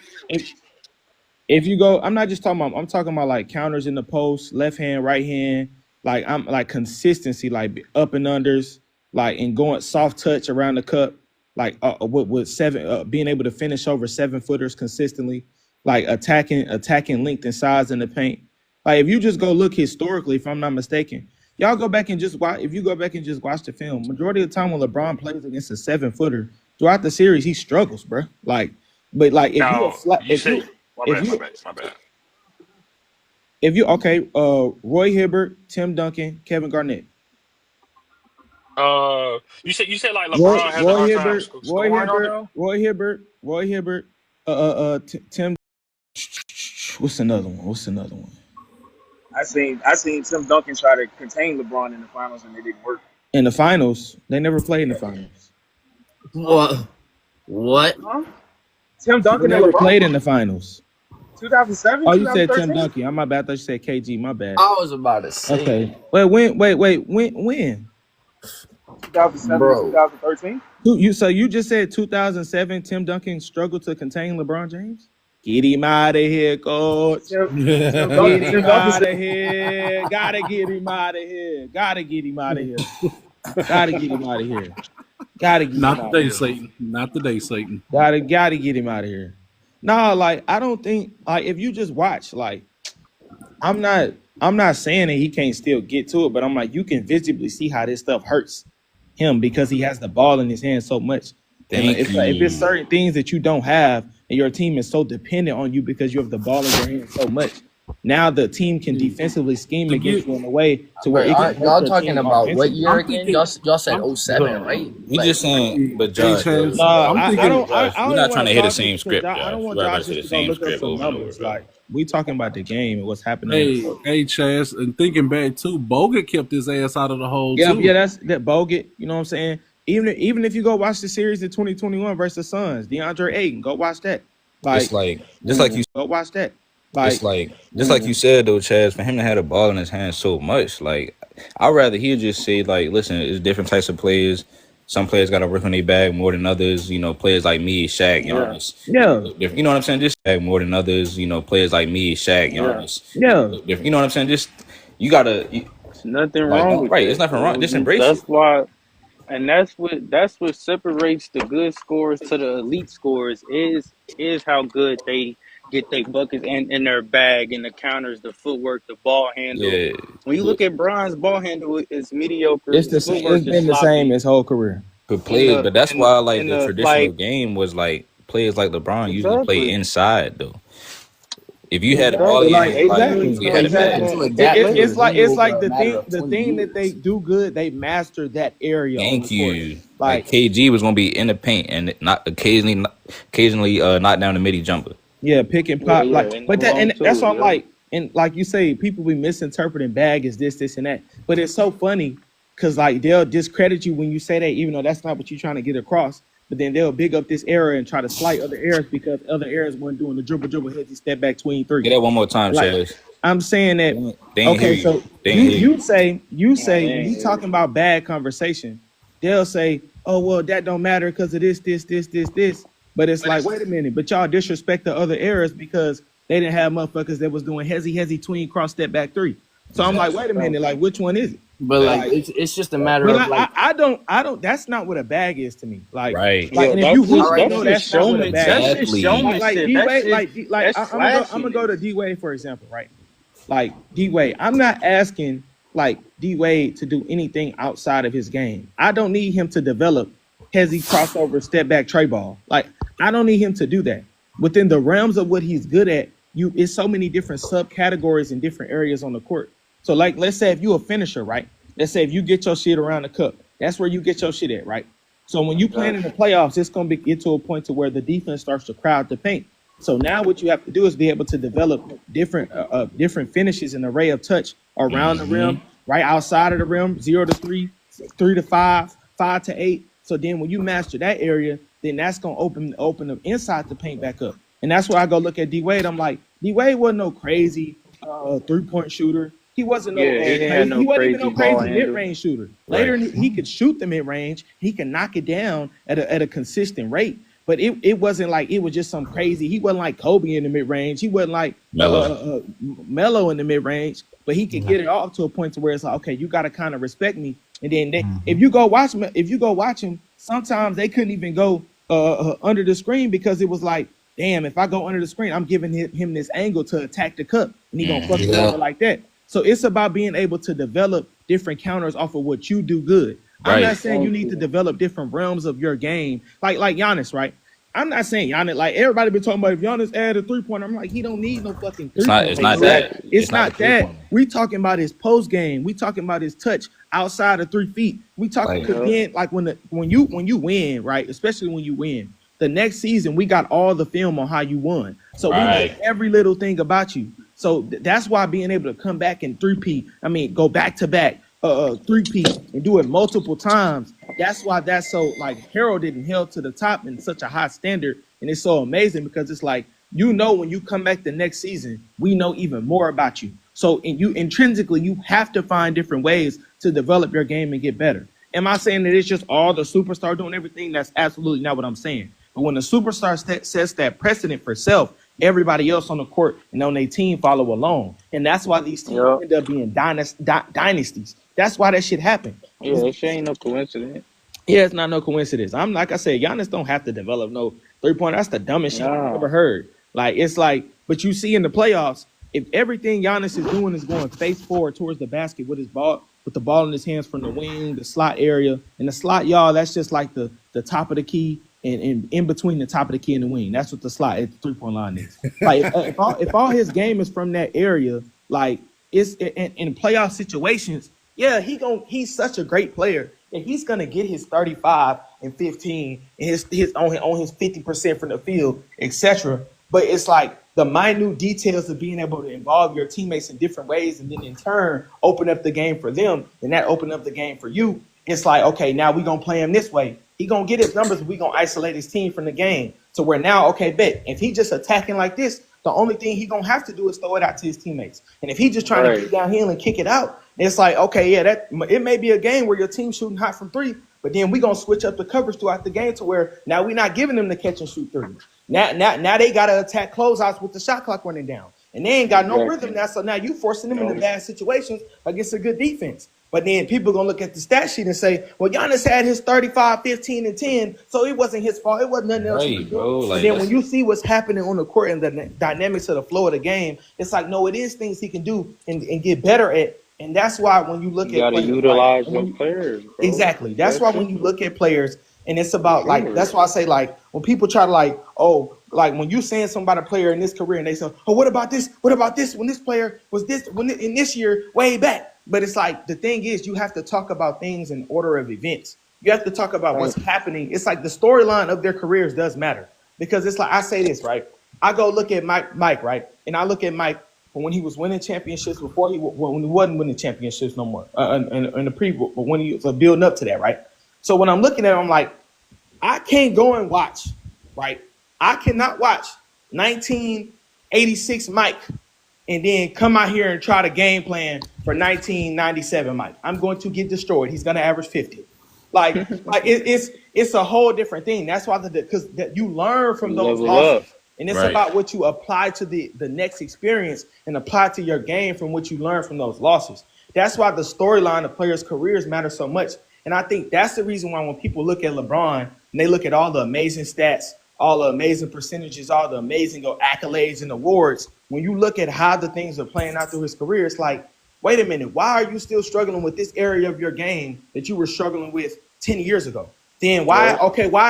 if you go, I'm not just talking about, I'm talking about like counters in the post, left hand, right hand, like I'm like consistency, like up and unders, like and going soft touch around the cup, like with seven, being able to finish over 7-footers consistently, like attacking length and size in the paint. Like if you just go look historically, if I'm not mistaken, y'all go back and just watch. If you go back and just watch the film, majority of the time when LeBron plays against a 7-footer throughout the series, he struggles, bro. Like, but like if you Now you if say you if you my bad. if you okay, Roy Hibbert, Tim Duncan, Kevin Garnett. You said like LeBron has a hard time scoring on them. Roy Hibbert, Tim. What's another one? I seen Tim Duncan try to contain LeBron in the finals and it didn't work. In the finals, they never played in the finals. What? Huh? Tim They Duncan and never LeBron. played in the finals. 2007. Oh, you said 2013? Tim Duncan. My bad. I thought you said KG. My bad. I was about to say. Okay. When? 2007 Bro. and 2013. So you just said 2007. Tim Duncan struggled to contain LeBron James. Get him out of here, coach. Tim Get Duncan him out of said, here. Gotta get him out of here. Gotta get him out of here. Gotta get him out of here. Gotta get him Not out of today, here. Satan. Not today, Satan. Gotta get him out of here. No, like I don't think like if you just watch, like I'm not saying that he can't still get to it, but I'm like you can visibly see how this stuff hurts him because he has the ball in his hand so much. And Thank it's like, if it's you. certain things that you don't have and your team is so dependent on you because you have the ball in your hand so much, now the team can defensively scheme against you in a way to where Wait, it can aren't hurt y'all your talking team about what offensively. year I'm again? thinking- Y'all said I'm- 07, right? We Like, just saying, but Hey, Josh, Chance, No, I'm I thinking- don't. I Josh, don't we're not even trying want to hit the Josh same to- script, I Josh. don't want We're not Josh to hit just the to go same look up script some over and over, numbers. bro. Like we talking about the game and what's happening. Hey, Chaz, and thinking back too, Bogut kept his ass out of the hole Yeah, too. yeah, that's that Bogut. You know what I'm saying? Even if you go watch the series in 2021 versus Suns, DeAndre Ayton, go watch that. It's like just like you Go watch that. Like just like you said though, Chaz, for him to have the ball in his hand so much, like I'd rather he just say like, listen, it's different types of players. Some players got to work on their bag more than others. You know, players like me, Shaq, Giannis. yeah, You know what I'm saying? Just bag more than others. You know, players like me, Shaq, Giannis. yeah. You know what I'm saying? Just you gotta There's nothing like wrong with right. that. It's nothing wrong. Just embrace That's it. why, and that's what separates the good scorers to the elite scorers is how good they get their buckets and in their bag and the counters, the footwork, the ball handle. Yeah, When you look at Brian's ball handle, it's mediocre. It's the His same. footwork It's is been the same sloppy. his whole career. good players, but that's why like In the the traditional game was like players like LeBron usually play exactly. inside though. If you had the ball Exactly. in your Like hand, like exactly, if you had a bag. to exactly. adapt to It's like it will the be a matter thing of 20 that years. they do good. They master that area. On Thank the court. you. Like Like KG was gonna be in the paint and not occasionally knock down the midi jumper. yeah, pick and Yeah, pop. yeah, Like, and but that long and that's too. what I'm Yeah. like. And like you say, people be misinterpreting bag as this, and that. But it's so funny because like they'll discredit you when you say that, even though that's not what you're trying to get across. But then they'll big up this era and try to slight other eras because other eras weren't doing the dribble, hezzy step back tween three. Get that one more time, Like Chaz. I'm saying that. They ain't hear Okay, you. so They ain't hear you. you say they when ain't you hear talking about bad conversation, they'll say, oh well, that don't matter because of this. But it's like, wait a minute, but y'all disrespect the other eras because they didn't have motherfuckers that was doing hezzy tween cross step back three. So I'm like, wait a minute, like which one is it? But like, Like, it's just a matter but of like, I don't. That's not what a bag is to me. Like, Right. like, Yeah, and if you that's hoop, just- you know that's not what a showman. bag That's is. just Exactly. showmanship. Like D That Wade, shit- that's I'm gonna go to D Wade for example, right? Like D Wade, I'm not asking like D Wade to do anything outside of his game. I don't need him to develop hezzy crossover step back tray ball. Like I don't need him to do that. Within the realms of what he's good at, it's so many different subcategories in different areas on the court. So like let's say if you a finisher, right? Let's say if you get your shit around the cup, that's where you get your shit at, right? So when you playing in the playoffs, it's gonna get to a point to where the defense starts to crowd the paint. So now what you have to do is be able to develop different finishes and array of touch around the rim, right outside of the rim, 0 to 3, 3 to 5, 5 to 8. So then when you master that area, then that's gonna open the inside the paint back up. And that's where I go look at D Wade. I'm like, D Wade wasn't no crazy 3-point shooter. He wasn't no Yeah, he didn't have crazy. no He wasn't even crazy no ball crazy mid handle. range shooter. Later, he could shoot the mid range. He can knock it down at a consistent rate. But it wasn't like it was just some crazy. He wasn't like Kobe in the mid range. He wasn't like Melo in the mid range. But he could get it off to a point to where it's like, okay, you got to kind of respect me. And then if you go watch him, sometimes they couldn't even go under the screen because it was like, damn, if I go under the screen, I'm giving him this angle to attack the cup, and he gonna fuck it over like that. So it's about being able to develop different counters off of what you do good. I'm not saying you need to develop different realms of your game, like Giannis, right? I'm not saying Giannis, like everybody been talking about if Giannis add a 3-pointer, I'm like, he don't need no fucking 3-pointer. It's not that. It's not that. We talking about his post game. We talking about his touch outside of 3 feet. We talking again, like when you win, right? Especially when you win. The next season, we got all the film on how you won. So we know every little thing about you. So that's why being able to come back in 3P, go back to back, 3P and do it multiple times. That's why that's so like heralded and held to the top in such a high standard. And it's so amazing because it's like, when you come back the next season, we know even more about you. So intrinsically, you have to find different ways to develop your game and get better. Am I saying that it's just all the superstar doing everything? That's absolutely not what I'm saying. But when the superstar sets that precedent for self, everybody else on the court and on their team follow along. And that's why these teams end up being dynasties. That's why that shit happened. Yeah, that shit ain't no coincidence. Yeah, it's not no coincidence. I'm like I said, Giannis don't have to develop no 3-pointer. That's the dumbest shit I've ever heard. Like, it's like, but you see in the playoffs, if everything Giannis is doing is going face forward towards the basket with the ball in his hands from the wing, the slot area, and the slot, y'all, that's just like the top of the key and in between the top of the key and the wing. That's what the slot at the 3-point line is. Like, if all his game is from that area, like, it's in playoff situations, yeah, he's such a great player. And he's gonna get his 35 and 15 and his on his 50% from the field, etc. But it's like the minute details of being able to involve your teammates in different ways, and then in turn open up the game for them, and that open up the game for you. It's like, okay, now we're gonna play him this way. He gonna get his numbers, we gonna isolate his team from the game. So we're now, okay, bet if he just attacking like this, the only thing he gonna have to do is throw it out to his teammates. And if he just trying to get downhill and kick it out, it's like, okay, yeah, that it may be a game where your team's shooting hot from 3, but then we're gonna switch up the coverage throughout the game to where now we're not giving them the catch and shoot 3. Now they gotta attack closeouts with the shot clock running down. And they ain't got no rhythm now, so now you forcing them into bad situations against a good defense. But then people going to look at the stat sheet and say, well, Giannis had his 35, 15, and 10, so it wasn't his fault. It wasn't nothing else. Right, bro. Like, but then when you see what's happening on the court and the dynamics of the flow of the game, it's like, no, it is things he can do and get better at. And that's why when you look you at gotta utilize your players, bro. Exactly. That's why when you look at players, and it's about like, that's why I say, like, when people try to like, oh, like when you saying something about a player in this career and they say, oh, what about this? What about this? When this player was this, when in this year, way back. But it's like, the thing is, you have to talk about things in order of events. You have to talk about what's happening. It's like the storyline of their careers does matter. Because it's like, I say this, right? I go look at Mike, right? And I look at Mike when he was winning championships when he wasn't winning championships no more. In the but when he was building up to that, right? So when I'm looking at him, I'm like, I can't go and watch, right? I cannot watch 1986 Mike and then come out here and try to game plan for 1997 Mike. I'm going to get destroyed. He's going to average 50. Like it's a whole different thing. That's why because you learn from those losses. And it's about what you apply to the next experience and apply to your game from what you learn from those losses. That's why the storyline of players' careers matter so much. And I think that's the reason why when people look at LeBron and they look at all the amazing stats, all the amazing percentages, all the amazing accolades and awards, when you look at how the things are playing out through his career, it's like, wait a minute, why are you still struggling with this area of your game that you were struggling with 10 years ago? Then why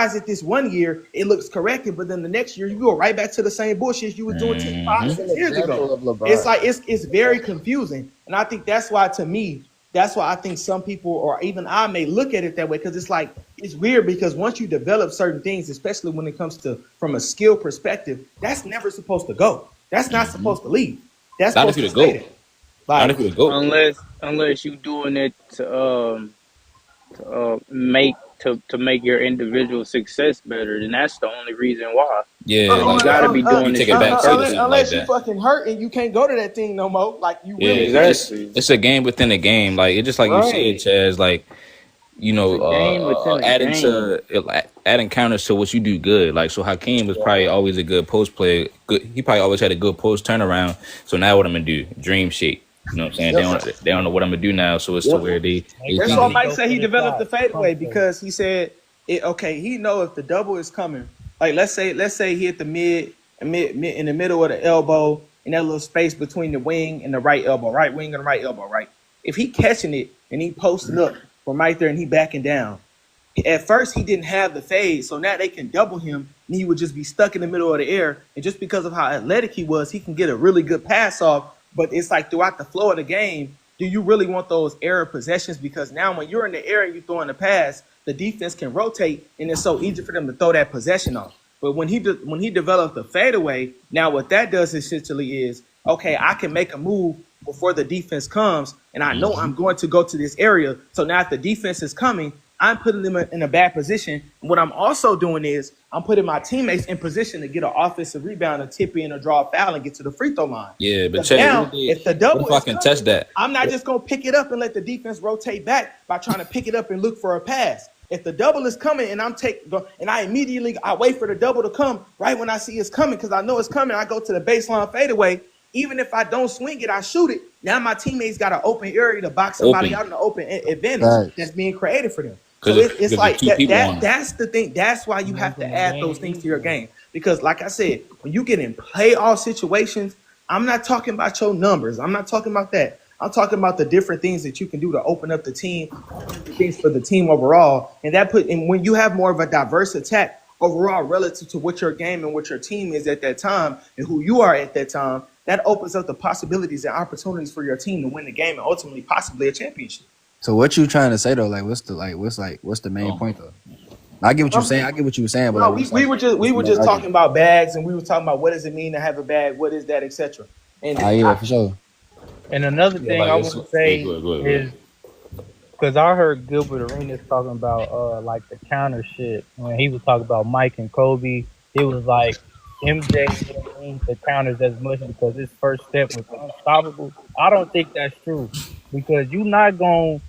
is it this 1 year it looks corrected, but then the next year you go right back to the same bullshit you were doing 5 years ago? It's like it's very confusing. And I think that's why, to me, that's why I think some people, or even I, may look at it that way, because it's like, it's weird because once you develop certain things, especially when it comes to from a skill perspective, that's never supposed to go. That's not supposed to leave. That's not supposed if you to to go. Like, not if you to go. Unless you doing it to make to make your individual success better, then that's the only reason why. Yeah, And you like got to be doing you this take it shit on back to the purpose. season like Unless you that. fucking hurt and you can't go to that thing no more. Like you Yeah, really Exactly. it's a game within a game. Like it's just like you said, right. Chaz. Like It's a game within a game. adding counters to what you do good. Like so, Hakeem was probably always a good post player. Good, he probably always had a good post turnaround. So now what I'm gonna do? Dream shape. You know what I'm saying? They don't know what I'm gonna do now. So it's to where they That's why Mike said he developed the fadeaway because he said, he know if the double is coming. Like let's say he hit the mid in the middle of the elbow in that little space between the wing and the right elbow, right wing and the right elbow, right? If he catching it and he posting up from right there and he backing down, at first he didn't have the fade, so now they can double him and he would just be stuck in the middle of the air. And just because of how athletic he was, he can get a really good pass off. But it's like throughout the flow of the game, do you really want those error possessions? Because now when you're in the air and you're throwing the pass, the defense can rotate and it's so easy for them to throw that possession off. But when he developed the fadeaway, now what that does essentially is, okay, I can make a move before the defense comes, and I know I'm going to go to this area. So now if the defense is coming, I'm putting them in a bad position. And what I'm also doing is I'm putting my teammates in position to get an offensive rebound, a tip in, or draw a foul, and get to the free throw line. Yeah, but now, if the double what if I can test that? I'm not just going to pick it up and let the defense rotate back by trying to pick it up and look for a pass. If the double is coming and I wait for the double to come right when I see it's coming because I know it's coming, I go to the baseline fadeaway. Even if I don't swing it, I shoot it. Now my teammates got an open area to box somebody out in the open advantage that's being created for them. So it's like that's the thing. That's why you have to add those things to your game. Because like I said, when you get in playoff situations, I'm not talking about your numbers. I'm not talking about that. I'm talking about the different things that you can do to open up the team, things for the team overall. And when you have more of a diverse attack overall relative to what your game and what your team is at that time and who you are at that time, that opens up the possibilities and opportunities for your team to win the game and ultimately possibly a championship. So what you trying to say though? Like what's the main point though? I get what you're saying. I get what you were saying, but no, we were just talking about bags, and we were talking about what does it mean to have a bag, what is that, etc. And yeah, for sure. And another thing I want to say is because I heard Gilbert Arenas talking about like the counter shit when he was talking about Mike and Kobe. It was like MJ didn't need the counters as much because his first step was unstoppable. I don't think that's true because you're not gonna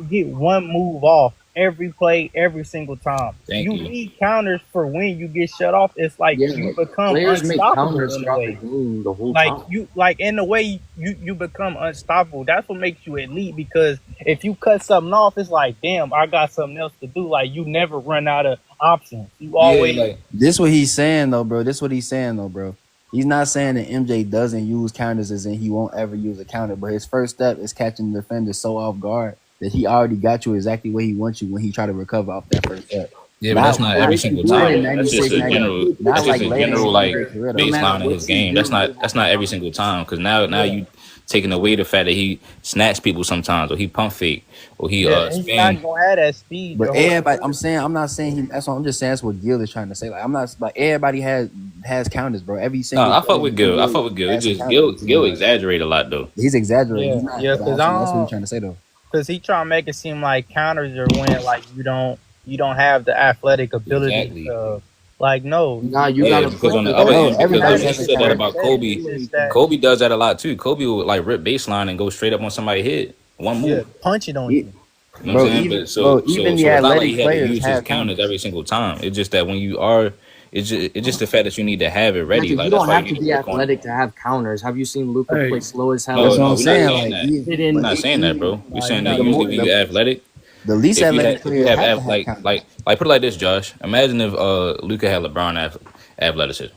get one move off every play every single time. You need counters for when you get shut off. It's like you become unstoppable in a way. The whole like time. you like in the way you become unstoppable. That's what makes you elite because if you cut something off, it's like damn, I got something else to do. Like you never run out of options. You always This what he's saying though, bro. He's not saying that MJ doesn't use counters as in he won't ever use a counter, but his first step is catching the defender so off guard that he already got you exactly where he wants you when he try to recover off that first step. Yeah, but that's not every single time. That's just a general baseline in his game. That's not every single time because now you taking away the fact that he snatch people sometimes or he pump fake or he he's not gonna have that speed. But everybody, I'm not saying he. That's what I'm just saying. That's what Gil is trying to say. Like I'm not like everybody has counters, bro. Every single. I fuck with Gil. It's just Gil exaggerate a lot though. He's exaggerating. Yeah, because that's what he's trying to say though. Because he trying to make it seem like counters are when like you don't have the athletic ability to like no. Nah, you gotta because on the other end, because he said that about Kobe. Kobe does that a lot too. Kobe will like rip baseline and go straight up on somebody's head. One move. Punch it on you. You know what I'm saying? So it's not like he had to use his counters every single time. It's just that when you are, it's just the fact that you need to have it ready. Like, you don't have to be athletic to have counters. Have you seen Luka play slow as hell? That's what I'm saying. We're not saying that, bro. We're saying that usually when you're athletic. The least athletic player have like put it like this, Josh. Imagine if Luka had LeBron athleticism.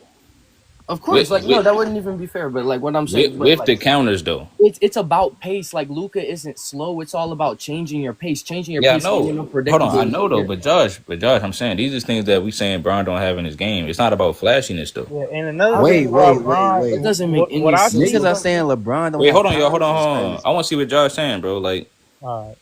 Of course, no, that wouldn't even be fair. But like what I'm saying, with the counters though, it's about pace. Like Luka isn't slow. It's all about changing your pace, pace. I know. Hold on, I know though. But Josh, I'm saying these are things that we saying Bron don't have in his game. It's not about flashiness though. Yeah, and another wait. It doesn't make any sense. Niggas are saying LeBron don't. Wait, hold on, y'all. Hold on. I want to see what Josh saying, bro. Like, all right.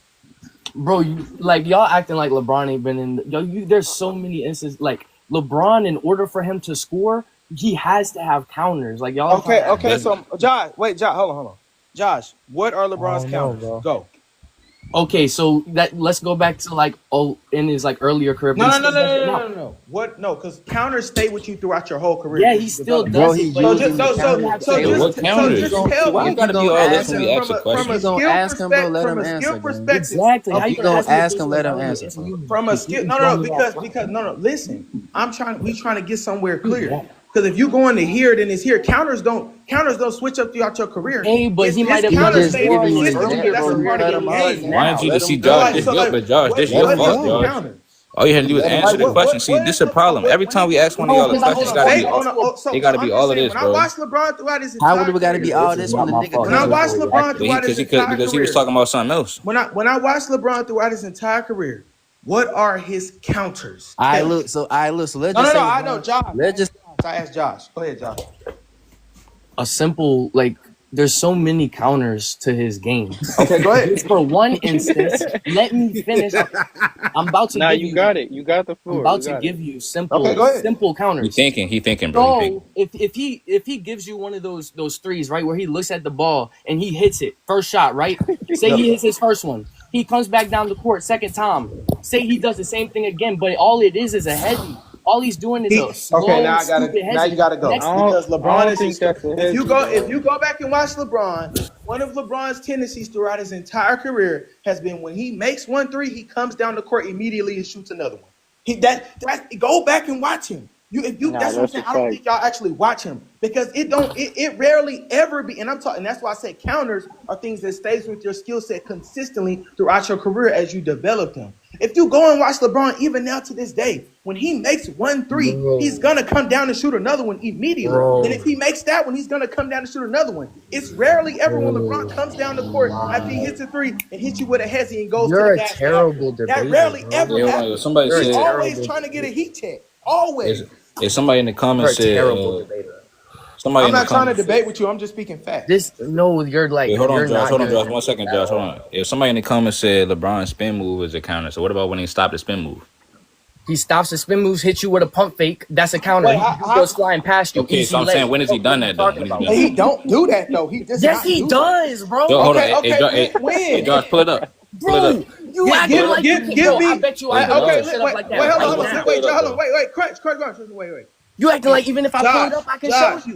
Bro, y'all acting like LeBron ain't been in. There's so many instances. Like LeBron, in order for him to score, he has to have counters. Like y'all. Okay. So Josh, hold on. Josh, what are LeBron's counters? Go. Okay, so let's go back to like in his like earlier career. No. What? No, because counters stay with you throughout your whole career. Yeah, he still does. Bro, it, he but using the counters. What counters? Why gotta be all this when we ask a From question? a skill perspective. Exactly. How If you you gonna gonna ask me a ask him, question let him about answer. it? From a skill, no. Listen, we trying to get somewhere clear. Because if you go into here, then it's here. Counters don't switch up throughout your career. Hey, but he might have counters just stay giving you consistent. an That's a example. part of Let your him game. Why didn't you Let just him see go. Josh? This good, but Josh, this your fault, Josh. All you had to do was answer the question. See, this is a problem. Every time we ask one of y'all a question, it gotta be all of this, bro. When I watched LeBron throughout his How entire would we gotta be all this when the nigga? When I watched LeBron throughout his entire Because he was talking about something else. When I watched LeBron throughout his entire career, what are his counters? I look. So let's just say. No. I know, Josh. Let's just. I asked Josh. Go ahead, Josh. A simple there's so many counters to his game. Okay, go ahead. For one instance, let me finish. I'm about to. Nah, give you got it. You got the floor. I'm about to give you simple counters. He thinking, bro. So if he gives you one of those threes, right, where he looks at the ball and he hits it first shot, right? Say he hits his first one, he comes back down the court second time. Say he does the same thing again, but all it is a heady. All he's doing is a slow, now you gotta go because LeBron is. If you go back and watch LeBron, one of LeBron's tendencies throughout his entire career has been when he makes 1 3, he comes down the court immediately and shoots another one. Go back and watch him. That's what I'm saying. I don't think y'all actually watch him because it rarely ever be. And that's why I say counters are things that stays with your skill set consistently throughout your career as you develop them. If you go and watch LeBron, even now to this day, when he makes 1 3, he's gonna come down and shoot another one immediately. And if he makes that one, he's gonna come down and shoot another one. It's rarely ever when LeBron comes down the court after he hits a 3 and hits you with a hezzy and goes to the gas. Terrible debater. That rarely ever happens. Somebody He's said always trying to get a heat check. Always. If somebody in the comments said, I'm not trying to debate with you. I'm just speaking facts. You're like. Hold on, you're Josh. not Hold on, good. Josh. 1 second, Josh. Hold on. If somebody in the comments said LeBron's spin move is a counter, so what about when he stopped the spin move? He stops the spin moves, hits you with a pump fake. That's a counter. He goes flying past you. Okay, so I'm saying, when has he done that though? He don't do that though. Yes, he does, bro. Hold on. Okay, Hey, Josh, pull it up. Bro, you act like you can. Bro, I bet you I can set up like that. Wait. You acting like even if I pull it up, I can show you.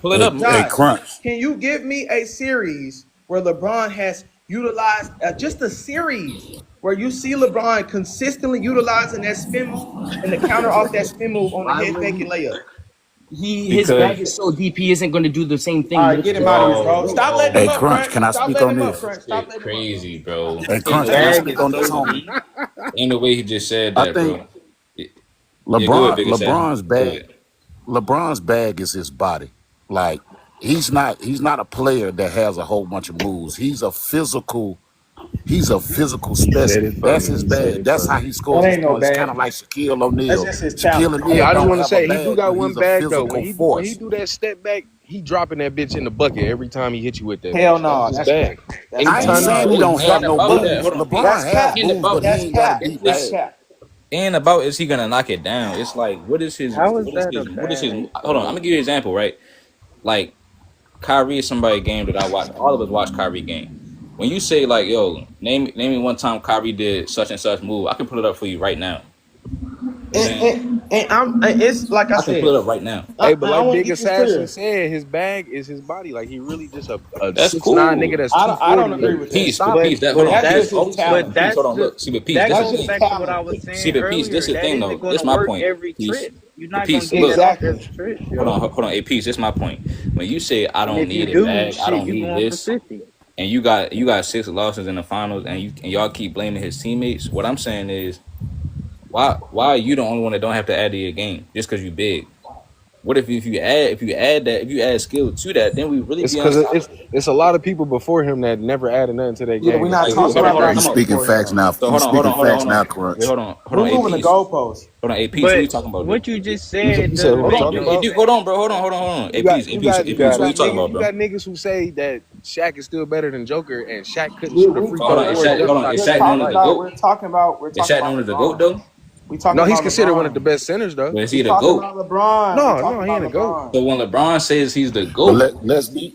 Pull it up. Hey, Crunch. Can you give me a series where LeBron has utilized just a series where you see LeBron consistently utilizing that spin move and the counter off that spin move on the head fake and layup? His bag is so deep, he isn't going to do the same thing. All right, get him out of here, bro. Stop letting him up, Crunch, can I speak on this? Stop letting Crazy, bro. Hey, Crunch, can I speak on this, homie? Ain't the way he just said that, I think bro. LeBron's bag is his body. Like he's not a player that has a whole bunch of moves. He's a physical specimen. That's his bag. That's how he scores. That ain't no It's bag. kind of like Shaquille O'Neal. That's just his talent. Shaquille O'Neal I just don't want to have say a he do bag, got but one he's a bag though. physical When he force. do that step back, he dropping that bitch in the bucket every time he hit you with that. Hell bitch. no, That's his that's bag. I ain't Anytime saying he don't have no Hold moves. on. LeBron That's has cap. moves, but he That's ain't got cap. a deep That's bag. cap. And about is he gonna knock it down? It's like, what is his? How is What that is his? a bag? Hold on, I'm gonna give you an example, right? Like Kyrie is somebody game that I watch. All of us watch Kyrie game. When you say like, yo, name me one time Kyrie did such and such move, I can pull it up for you right now. It's like I I can said. pull it up right now. Hey, but I like wanna Big get this Assassin clear. said, his bag is his body. Like he really just a That's 6'9" cool. nigga that's I don't 240. agree with that. Peace, Stop but it. peace. That But hold on. that's Peace. just his talent. Peace. Hold on. Look. See, but peace. That This goes is the back thing. to what I was saying See, but peace. earlier. This is the That thing, isn't though. going This to my work point. every Peace. trip. You're not going Peace. to get Look. it off every trip. Hold on. Hey, peace. This is my point. When you say I And don't if you need a do, bag, I don't you need going for this, 50. and you got 6 losses in the finals, and y'all keep blaming his teammates. What I'm saying is, why are you the only one that don't have to add to your game just because you big? What if you add skill to that, then we really It's be because unstoppable. it's a lot of people before him that never added nothing to their Yeah, game. we're not Like, talking hold on, about He's that. speaking facts now. So He's speaking facts now, Wait, Crunch. hold on, We're moving the AP. goalposts. Hold on, AP. What you But talking about, what dude? you just said You said doesn't what make I'm talking no about? Hold on, bro. Hold on. You AP, got what you talking about, bro? you got niggas who say that Shaq is still better than Joker, and Shaq couldn't shoot a free Hold throw. on, is Shaq known as the GOAT? We're talking about Is Shaq known as the GOAT though? We talking No, about he's considered LeBron. one of the best centers though. But is he We the talking GOAT? about LeBron. No, We talking he ain't about a GOAT. LeBron. So when LeBron says he's the But GOAT, let's be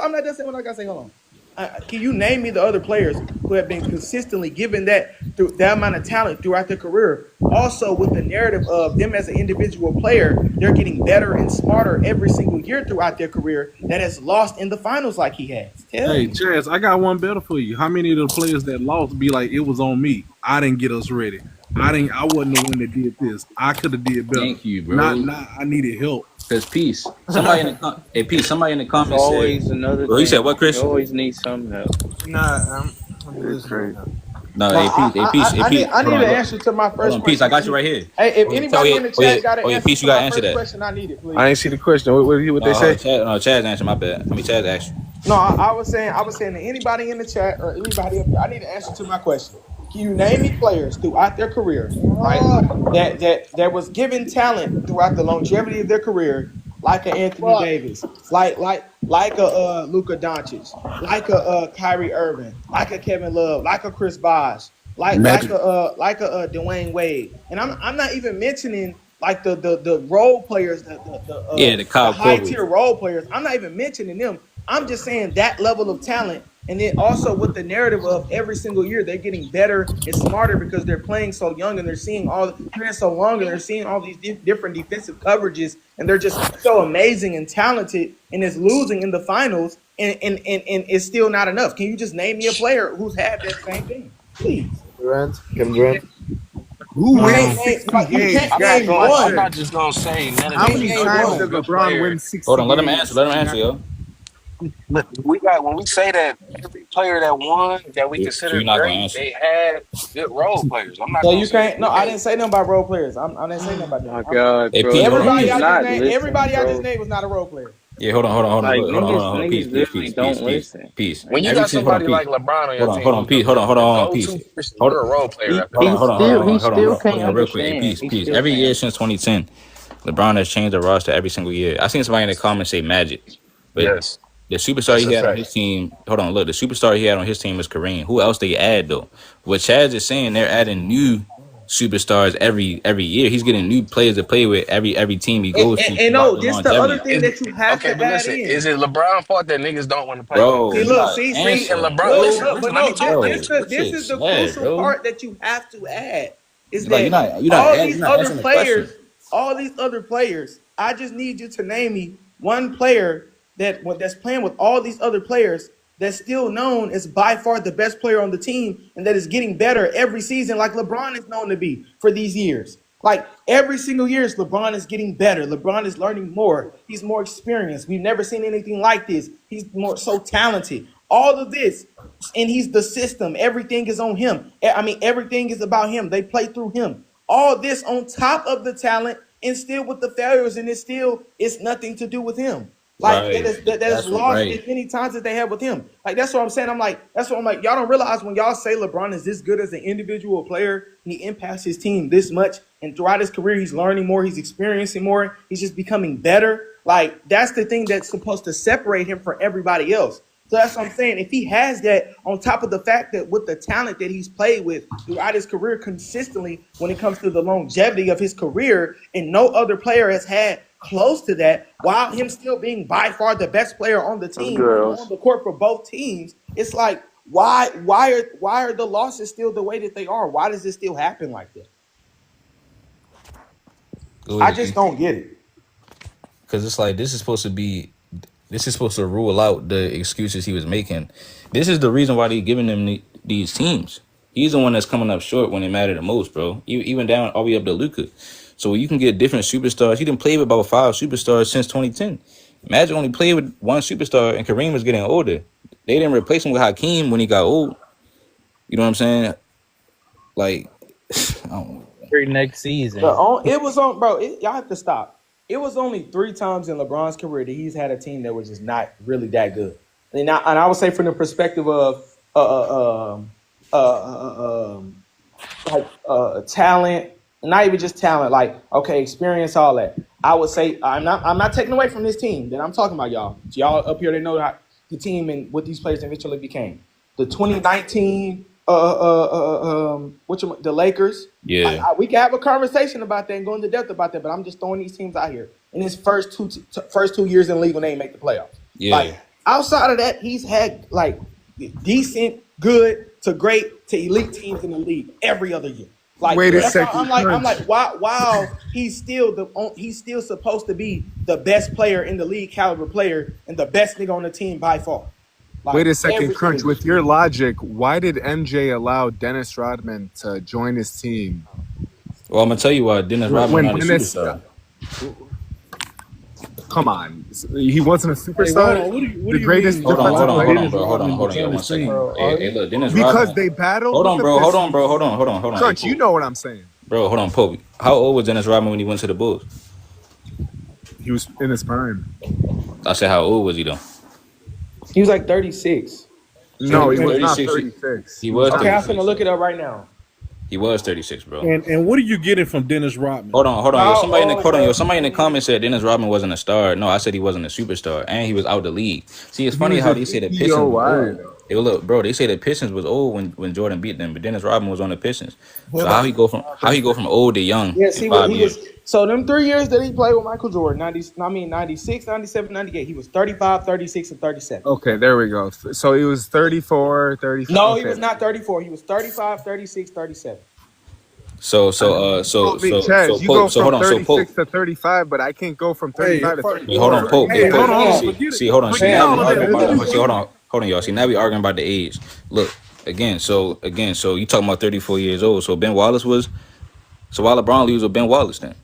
I'm not done saying what I gotta say. Hold on. Can you name me the other players who have been consistently given that through that amount of talent throughout their career? Also, with the narrative of them as an individual player, they're getting better and smarter every single year throughout their career. That has lost in the finals like he has. Hey, Chaz, I got one better for you. How many of the players that lost be like, it was on me? I didn't get us ready. I wasn't the one that did this. I could have did better. Thank you, bro. Not I needed help. Cause peace. Somebody in the peace. Somebody in the It's comments said, always another "Bro, you said thing. what, You Chris?" always need something else. Nah, I'm It's listening crazy. now. No, No, hey, peace, hey, peace, hey, peace. I Hold need on, an look, answer to my hold first on, peace. I question. got you right here. Hey, if Oh, yeah, anybody in the oh, yeah, chat got an oh, yeah, answer peace. to You got to my answer first that. question, I need it, I please. ain't see the question. What they No, say? Chad, no, Chad's answer. My bad. I mean, Chad's answer. No, I was saying that anybody in the chat or anybody up here, I need an answer to my question. Can you name me players throughout their career, right? That was given talent throughout the longevity of their career, like a Anthony Davis, like a Luka Doncic, like a Kyrie Irving, like a Kevin Love, like a Chris Bosh, Magic. like a Dwayne Wade, and I'm not even mentioning like the role players, Yeah, the the Kyle high Korver. tier role players. I'm not even mentioning them. I'm just saying that level of talent, and then also with the narrative of every single year they're getting better and smarter because they're playing so young and they're seeing playing so long and they're seeing all these different defensive coverages and they're just so amazing and talented and is losing in the finals and it's still not enough. Can you just name me a player who's had that same thing, please? Kevin Durant. Who You wins can't Man, name 60 you games? can't I'm not Gabe, name going. I'm one. not question. just gonna say none You of How these can't many name players times is did one. good LeBron win players. 60 Hold on, let him answer. games? Let him And answer, that, yo. But we got when we say that every player that won that we So consider you're not gonna great, answer. they had good role players. I'm not So gonna you say can't. No, we I can't. didn't say nothing about role players. I didn't say nothing Oh about that. my god, Hey, bro! Pete, hold on, Niggas Peace. not listen, Everybody I just bro. named was not a role player. Yeah, hold on. Like Look, hold on. niggas literally don't listen. Peace. When you Every got team, hold on, somebody peace. like LeBron on your Hold team, on, who's peace. Hold the on, peace. go-to person, Hold, you're a role player he after that. he still hold can't on, real quick. Hey, understand. peace, He peace. still Every year can't. since 2010, LeBron has changed the roster every single year. I seen somebody in the comments say Magic, but Yes, the superstar that's he a had on fact. his team. Hold on, look. The superstar he had on his team was Kareem. Who else they add though? What Chaz is saying, they're adding new superstars every year. He's getting new players to play with every team he goes to And throughout no, the this the other longevity. thing that you have Okay, to but add listen, is in. it LeBron's fault that niggas don't want to play with him? Bro, See, Because you he, look, not see, he and answering, LeBron. look, bro. no, Listen. but Let me no, talk, Bro, H. this this shit is the sad, crucial bro. part that you have to add is Like that you're not answering the question. all these other players, I just need you to name me one player that's playing with all these other players that's still known as by far the best player on the team and that is getting better every season, like LeBron is known to be for these years. Like every single year, LeBron is getting better. LeBron is learning more. He's more experienced. We've never seen anything like this. He's more so talented. All of this, and he's the system. Everything is on him. I mean, everything is about him. They play through him. All this on top of the talent, and still with the failures, and it's nothing to do with him. Like Right. that is That's what lost right. as many times as they have with him. Like that's what I'm saying. That's what I'm like. Y'all don't realize when y'all say LeBron is this good as an individual player, and he impacts his team this much, and throughout his career, he's learning more, he's experiencing more, he's just becoming better. Like that's the thing that's supposed to separate him from everybody else. So that's what I'm saying. If he has that on top of the fact that with the talent that he's played with throughout his career consistently, when it comes to the longevity of his career, and no other player has had close to that, while him still being by far the best player on the team on the court for both teams, it's like why are the losses still the way that they are? Why does it still happen like that? Go I ahead, just P. don't get it. Because it's like this is supposed to rule out the excuses he was making. This is the reason why they giving him these teams. He's the one that's coming up short when it mattered the most, bro. Even down all the way up to Luka. So you can get different superstars. He didn't play with about 5 superstars since 2010. Magic only played with one superstar, and Kareem was getting older. They didn't replace him with Hakeem when he got old. You know what I'm saying? Like, I don't know. Next season. It was on, bro. Y'all have to stop. It was only 3 times in LeBron's career that he's had a team that was just not really that good. And I would say from the perspective of talent, not even just talent, like okay, experience, all that. I would say I'm not taking away from this team that I'm talking about, y'all. So y'all up here, they know how the team and what these players eventually became. The 2019 the Lakers. Yeah. We can have a conversation about that and go into depth about that, but I'm just throwing these teams out here. In his first 2 years in the league when they didn't make the playoffs. Yeah. Like outside of that, he's had like decent, good to great to elite teams in the league every other year. Like wait a that's why second. I'm like, wow, he's still supposed to be the best player in the league caliber player and the best nigga on the team by far. Like, Wait a second, Crunch. single With your logic, why did MJ allow Dennis Rodman to join his team? Well, I'm gonna tell you why Dennis Rodman not a superstar. Come on, he wasn't a Hey, superstar. hold on. What The do you greatest mean? Hold on, defensive hold on, player. hold on, Dennis bro. Hold on, Rodman hold was on, on yo, the 1 second. team. Bro, Hey, look, Dennis Because Rodman. they battled Hold with on, the bro. Hold on, bro. Pistons. Hold on. Hey, Crunch, you Pope. know what I'm saying. Bro, hold on, Pope. How old was Dennis Rodman when he went to the Bulls? He was in his prime. I said, how old was he though? He was like 36. No, he He was And, not 36. 36. He He was was not. okay, I'm 36. finna look it up right now. He was 36, bro. And what are you getting from Dennis Rodman? Hold on, yo. How old was Somebody in the he? comments said Dennis Rodman wasn't a star. No, I said he wasn't a superstar, and he was out the league. See, it's He funny was how a they say the Pistons was DPOY old. though. Hey, look, bro, they say the Pistons was old when Jordan beat them, but Dennis Rodman was on the Pistons. He So like how he go from old to young Yes, in he was. 5 years? So them 3 years that he played with Michael Jordan, 96, 97, 98, he was 35, 36, and 37. Okay, there we go. So he was 34, 35. No, he Okay. was not 34. He was 35, 36, 37. Well, I mean, Chaz, you go Pope. So from hold on. So Pope. 36 to 35, but I can't go from Hey, 35 to Wait, hold on, 34. Pope. hey, hold on. Fam, Forget it. Hold on. See, Forget now all we of arguing that. about. Listen, See, hold on, y'all. See, now we arguing about the age. Look, so you talking about 34 years old. So Ben Wallace was. So why LeBron leaves with Ben Wallace then?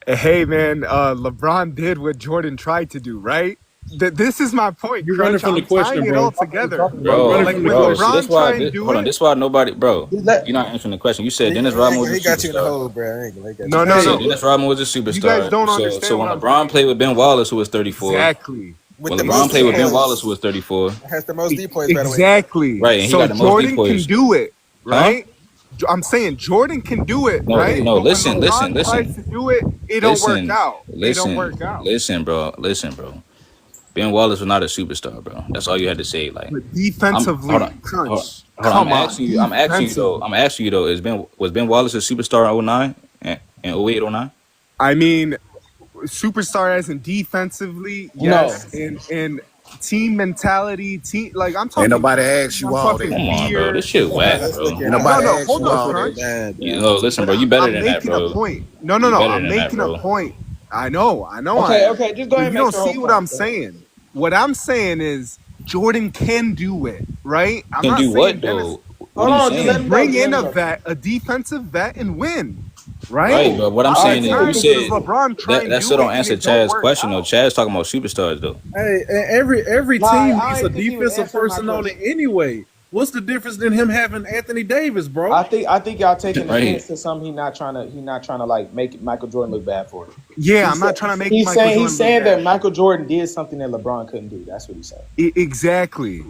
Hey, man, LeBron did what Jordan tried to do, right? This is my point, you're running Crunch. from the I'm tying question, it all bro. together. You're running Bro, from Like the when See, question. that's LeBron why. try and do Hold on. it. This is why nobody, bro. let- You're not answering the question. You said Dennis he, Rodman was a he got you in the superstar. hole, bro. I ain't gonna. He got you. No, You no, said no. Dennis Rodman was a You guys superstar. don't So understand what when I'm LeBron played saying. with Ben Wallace, who was 34, Exactly. With when the LeBron most played with Ben rings, Wallace, who was 34, has the most depoys, by the way. Exactly. right, and he So got the most Jordan can depoys, do it, huh? right? I'm saying Jordan can do it, No, right? no. But when Listen, LeBron tries to do it, it don't work out. It don't work out. listen, bro. Ben Wallace was not a superstar, bro. That's all you had to say. Like, But I'm hold defensively, on, Crunch, I'm come on, asking you. defensively. I'm asking you though. Was Ben Wallace a superstar in 09 and 08, 09? I mean, superstar as in defensively, no. yes, and team mentality, team like Ain't nobody asked you I'm all talking that. Come on, bro. This fear. shit whack, Let's look bro. Ain't at No, nobody no, asked hold you up, all that. Crunch. that. Listen, But bro. You better I'm than that, making a bro. point. No, no, You no. better I'm than that, making a bro. point. I know I Okay, am. okay, just go But ahead and you make don't your whole see what point. I'm saying. What I'm saying is Jordan can do it, right? I'm Can not do what saying Dennis though? What Hold are you on, just let saying? him go. bring Just let in him a go. vet, a defensive vet, and win, right? Right, Cool. but what I'm All How right, saying many is, cool. you times does said LeBron try and that still do it don't and answer it don't Chaz's work question though. out? Chaz talking about superstars though. Hey, every Nah, team I needs a ain't think he was defensive answering my person on it question. anyway. What's the difference in him having Anthony Davis, bro? I think y'all taking Right. offense to something he not trying to like make Michael Jordan look bad for it. Yeah, I'm not trying to make Michael He's Jordan look saying that bad. Michael Jordan did something that LeBron couldn't do. That's what he's saying. Exactly.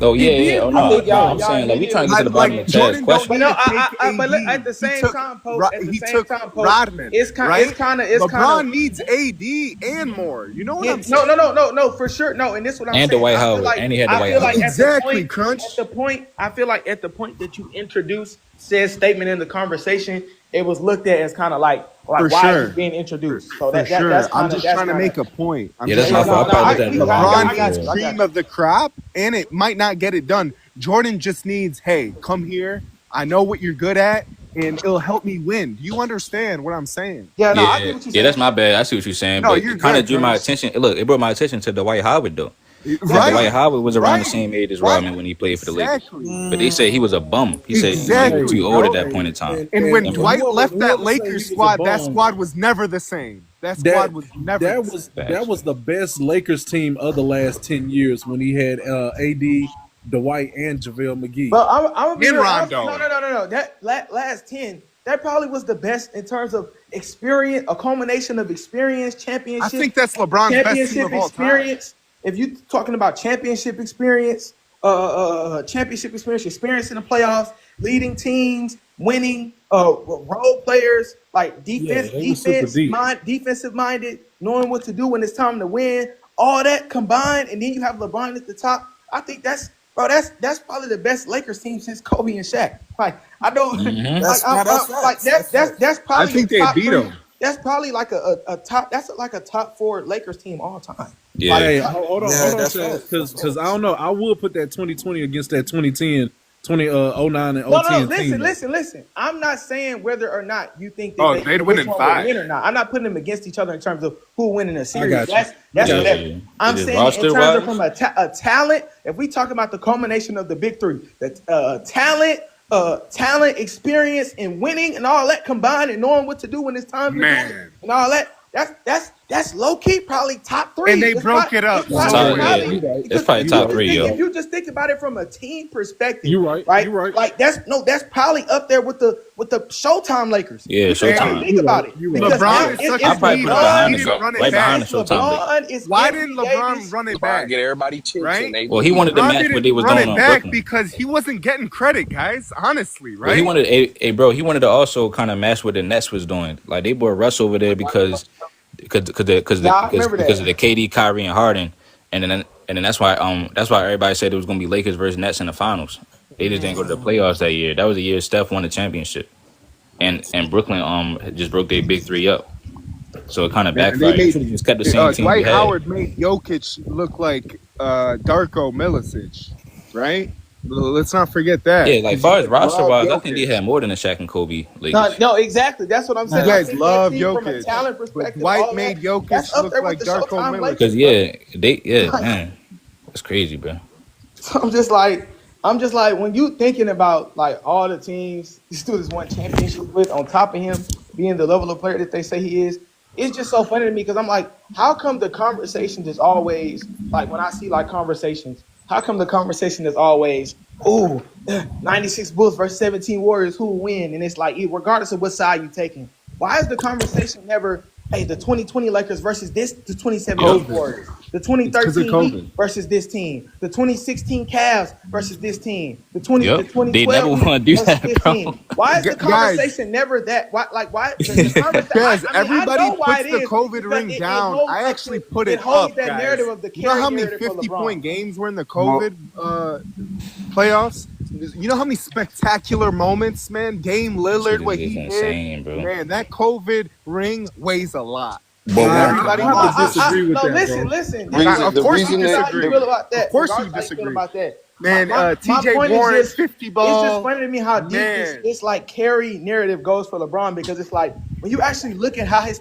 Oh He yeah. did Oh do I no, think it no. y'all I'm though. y'all saying like we trying to immediately get to the bottom Like of Chaz's Jordan don't but question. need no, to take but look, AD. at the same time, Pope. At the He same took time, Pope. Rodman, It's right? kind of. LeBron needs AD and more. You know what Yeah, I'm saying? no, for sure. No, and this is what I'm And saying. Dwight Howard, and he had I Dwight feel like Howard. Exactly, Crunch. I feel like at the point that you introduced said statement in the conversation, it was looked at as kind of like For why is he sure. being introduced? So For that's sure. I'm kind of just trying to make a point. I'm Yeah, just that's yeah, my trying to fault. make I no, a probably looked point. at it in the wrong LeBron way. I got is you, Yeah. I got cream you. of the crop, and it might not get it done. Jordan just needs, hey, come here. I know what you're good at, and it'll help me win. Do you understand what I'm saying? Yeah, no, I get Yeah, what you're yeah, that's saying. my bad. I see what you're saying, No, but you're it kind of good, drew my Crunch. attention. Look, it brought my attention to Dwight Howard though, because Yeah, Dwight Right, Howard was around the right, same age as right. Rodman when he played for the Lakers. Exactly. But they said he was a bum. He said, he was Hey, Exactly, too old at bro. that hey, point in time. And when And Dwight left that whoever say Lakers he was a squad, that bum, squad was never the same. That that squad was never the same. that facts. was the best Lakers team of the last 10 years when he had AD, Dwight, and JaVale McGee. but I'm gonna be And real. Rondo. No. That last 10, that probably was the best in terms of experience, a culmination of experience, I think that's LeBron's best team of all time. experience. If you talking about championship experience, experience in the playoffs, leading teams, winning, role players, like Yeah, they was super deep. defensive minded, knowing what to do when it's time to win, all that combined, and then you have LeBron at the top. I think that's probably the best Lakers team since Kobe and Shaq. Like I don't Mm-hmm. like That's no, that's like facts. That's facts. that's I probably a think they top beat three. him. That's probably like a top. That's like a top 4 Lakers team all time. Yeah. Hey, Like Yeah, hold on, that's Chaz, facts. That's because I facts. don't know. I would put that 2020 against that 2010, 09 and no. 010 team though. Listen. I'm not saying whether or not you think that Oh, they'd win which in one would 5. win or not. I'm not putting them against each other in terms of who win in a I series. got you. That's I got whatever. you. I'm Is it saying in roster terms of wise? from a talent. If we talk about the culmination of the big three, the talent, experience, and winning, and all that combined, and knowing what to do when it's time to do it, Man. and all that. that's low key probably top 3. And they broke it up It's so Yeah, well. it's probably top 3, yo. if you just think about it from a team perspective, You right. right? You right. Like that's probably up there with the Showtime Lakers. Yeah, Because Showtime. think about it. You right. Because LeBron is such I a probably put it diva. behind He the didn't run it right behind back. the Showtime. LeBron is Why Anthony didn't LeBron Davis. run it LeBron back? get everybody chips, Right? and they Well, he wanted to LeBron match what they didn't was run doing it on back Brooklyn. because he wasn't getting credit, guys. Honestly, Well, he right? wanted, bro, he wanted to also kind of match what the Nets was doing. Like they brought Russ over there because I remember of that. the KD, Kyrie, and Harden, and then that's why everybody said it was gonna be Lakers versus Nets in the finals. They just didn't go to the playoffs that year. That was the year Steph won the championship, and Brooklyn just broke their big 3 up. So it kind of Man, backfired. You should have just kept the same team Dwight you had. Howard made Jokic look like Darko Milicic, right? Let's not forget that. Yeah, like as far as roster wise, I think they Jokic. had more than the Shaq and Kobe Lakers. No, exactly. That's what I'm saying. You I guys think love that team from a Jokic, talent but perspective, Dwight all made that, that's Jokic up look there like with the Darko Showtime Milicic. Because Lakers. man, that's crazy, bro. So I'm just like, when you thinking about like all the teams these students won championships with, on top of him being the level of player that they say he is, it's just so funny to me because I'm like, how come the conversation is always like when I see like conversations, how come the conversation is always, ooh, 96 Bulls versus 17 Warriors, who will win? And it's like, regardless of what side you're taking, why is the conversation never, hey, the 2020 Lakers versus the 2017 Warriors, the 2013 Heat versus this team, the 2016 Cavs versus this team, the 2012 They never Heat want to do versus that, this bro. team. Why is the conversation never that? Why? The conversation? Guys, I know everybody why puts it the is, COVID because ring it down. holds I up actually to- put it holds up, that guys. narrative of the You know how many narrative for 50-point LeBron. games were in the COVID playoffs? You know how many spectacular moments, man? Dame Lillard, what Shit is he insane, did, bro. man. That COVID ring weighs a lot. But Everybody I have to knows. disagree with No, that, listen. Reason- Of the course reason you that- How you disagree. feel about that? Of course Regardless you how you feel disagree. about that. Man, My TJ point Warren, is just, 50 ball. It's just funny to me how deep Man. this like carry narrative goes for LeBron, because it's like when you actually look at how his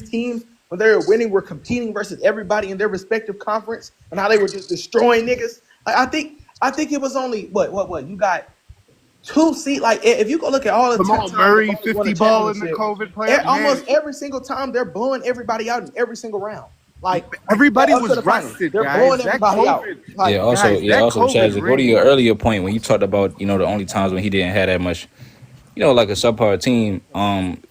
teams, when they were winning, were competing versus everybody in their respective conference, and how they were just destroying niggas. Like, I think it was only what you got 2 seat. Like if you go look at all the Jamal times Murray, LeBron won a 50 ball in the championship, COVID playoff. almost Man, every single time they're blowing everybody out in every single round. Like everybody up to was the finals. rested, They're guys. blowing That everybody out. COVID, Like, Also, guys, that Chaz, COVID to go to ring your was- earlier point when you talked about, the only times when he didn't have that much, like a subpar team.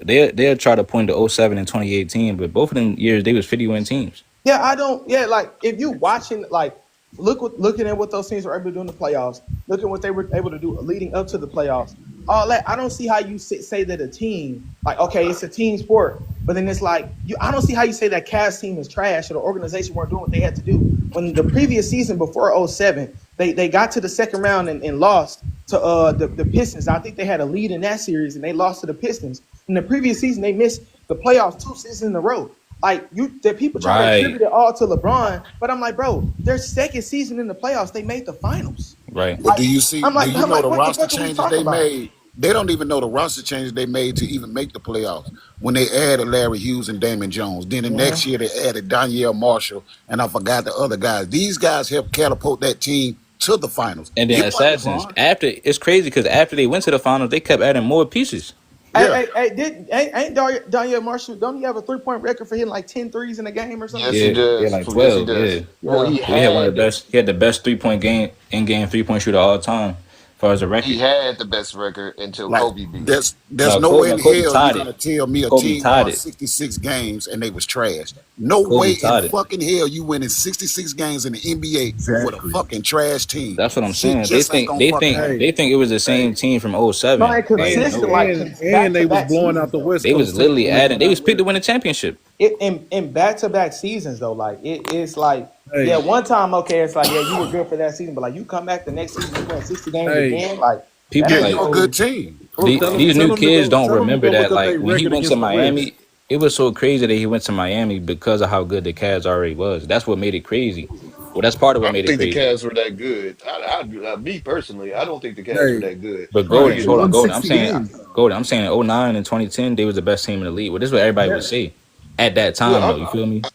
They'll try to point to 07 and 2018, but both of them years they was 50-win teams. yeah, I don't. Yeah, like if you watching, like looking at what those teams were able to do in the playoffs, look at what they were able to do leading up to the playoffs. All that, I don't see how you say that a team, like, okay, it's a team sport, but then it's like I don't see how you say that Cavs team is trash or the organization weren't doing what they had to do when the previous season before 07, they got to the second round and lost to the Pistons. I think they had a lead in that series and they lost to the Pistons. In the previous season, they missed the playoffs 2 seasons in a row. Like that people try to attribute it all to LeBron, but I'm like, bro, their second season in the playoffs, they made the finals. Right. But do you see? I'm like, do you know the what roster fuck are we changes talking they about? made? They don't even know the roster changes they made to even make the playoffs. When they added Larry Hughes and Damon Jones, then the next year they added Danielle Marshall, and I forgot the other guys. These guys helped catapult that team to the finals. And then It wasn't Assassins, LeBron. it's crazy because after they went to the finals, they kept adding more pieces. Yeah. Ain't Danielle Marshall, don't he have a 3-point record for hitting like 10 threes in a game or something? Yes, he does. Yeah, like Yes, 12. he does. Yeah. Well, He had one of the best. He had the best 3-point in-game 3-point shooter all time, as far as a record. He had the best record until Like Kobe beat him. there's No, no way in Kobe hell tied you're it. gonna tell me a Kobe team tied won it. 66 games and they was trash. No Kobe way tied in it. fucking hell you winning 66 games in the NBA with a fucking trash team. That's what I'm Shit saying. just ain't gonna fucking happen. They think it was the same team from 07. No, consistent, like and they was blowing out the West They was Coast. literally adding. They was picked to win a championship. In back-to-back seasons though, like it's like, yeah, one time, okay, it's like, yeah, you were good for that season, but like you come back the next season, you win 60 games again, like People Yeah, like you're a good team. these new kids don't remember that. Like when he went to the Miami, it was so crazy that he went to Miami because of how good the Cavs already was. That's what made it crazy. Well, that's part of I what don't made it think the crazy. Cavs were that good. Me personally, I don't think the Cavs were that good. But Right. Golden, hold on, Golden. 160 games. I'm saying in 09 and 2010, they was the best team in the league. Well, this is what everybody would say at that time, Well, though. You feel me? I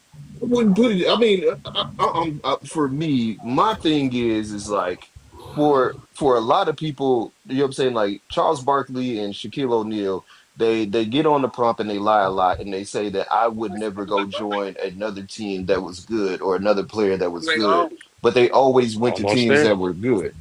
wouldn't put it. I mean, for me, my thing is like for a lot of people, you know what I'm saying? Like Charles Barkley and Shaquille O'Neal, They get on the prompt and they lie a lot and they say that I would never go join another team that was good or another player that was good, but they always went to Almost teams there. that were good.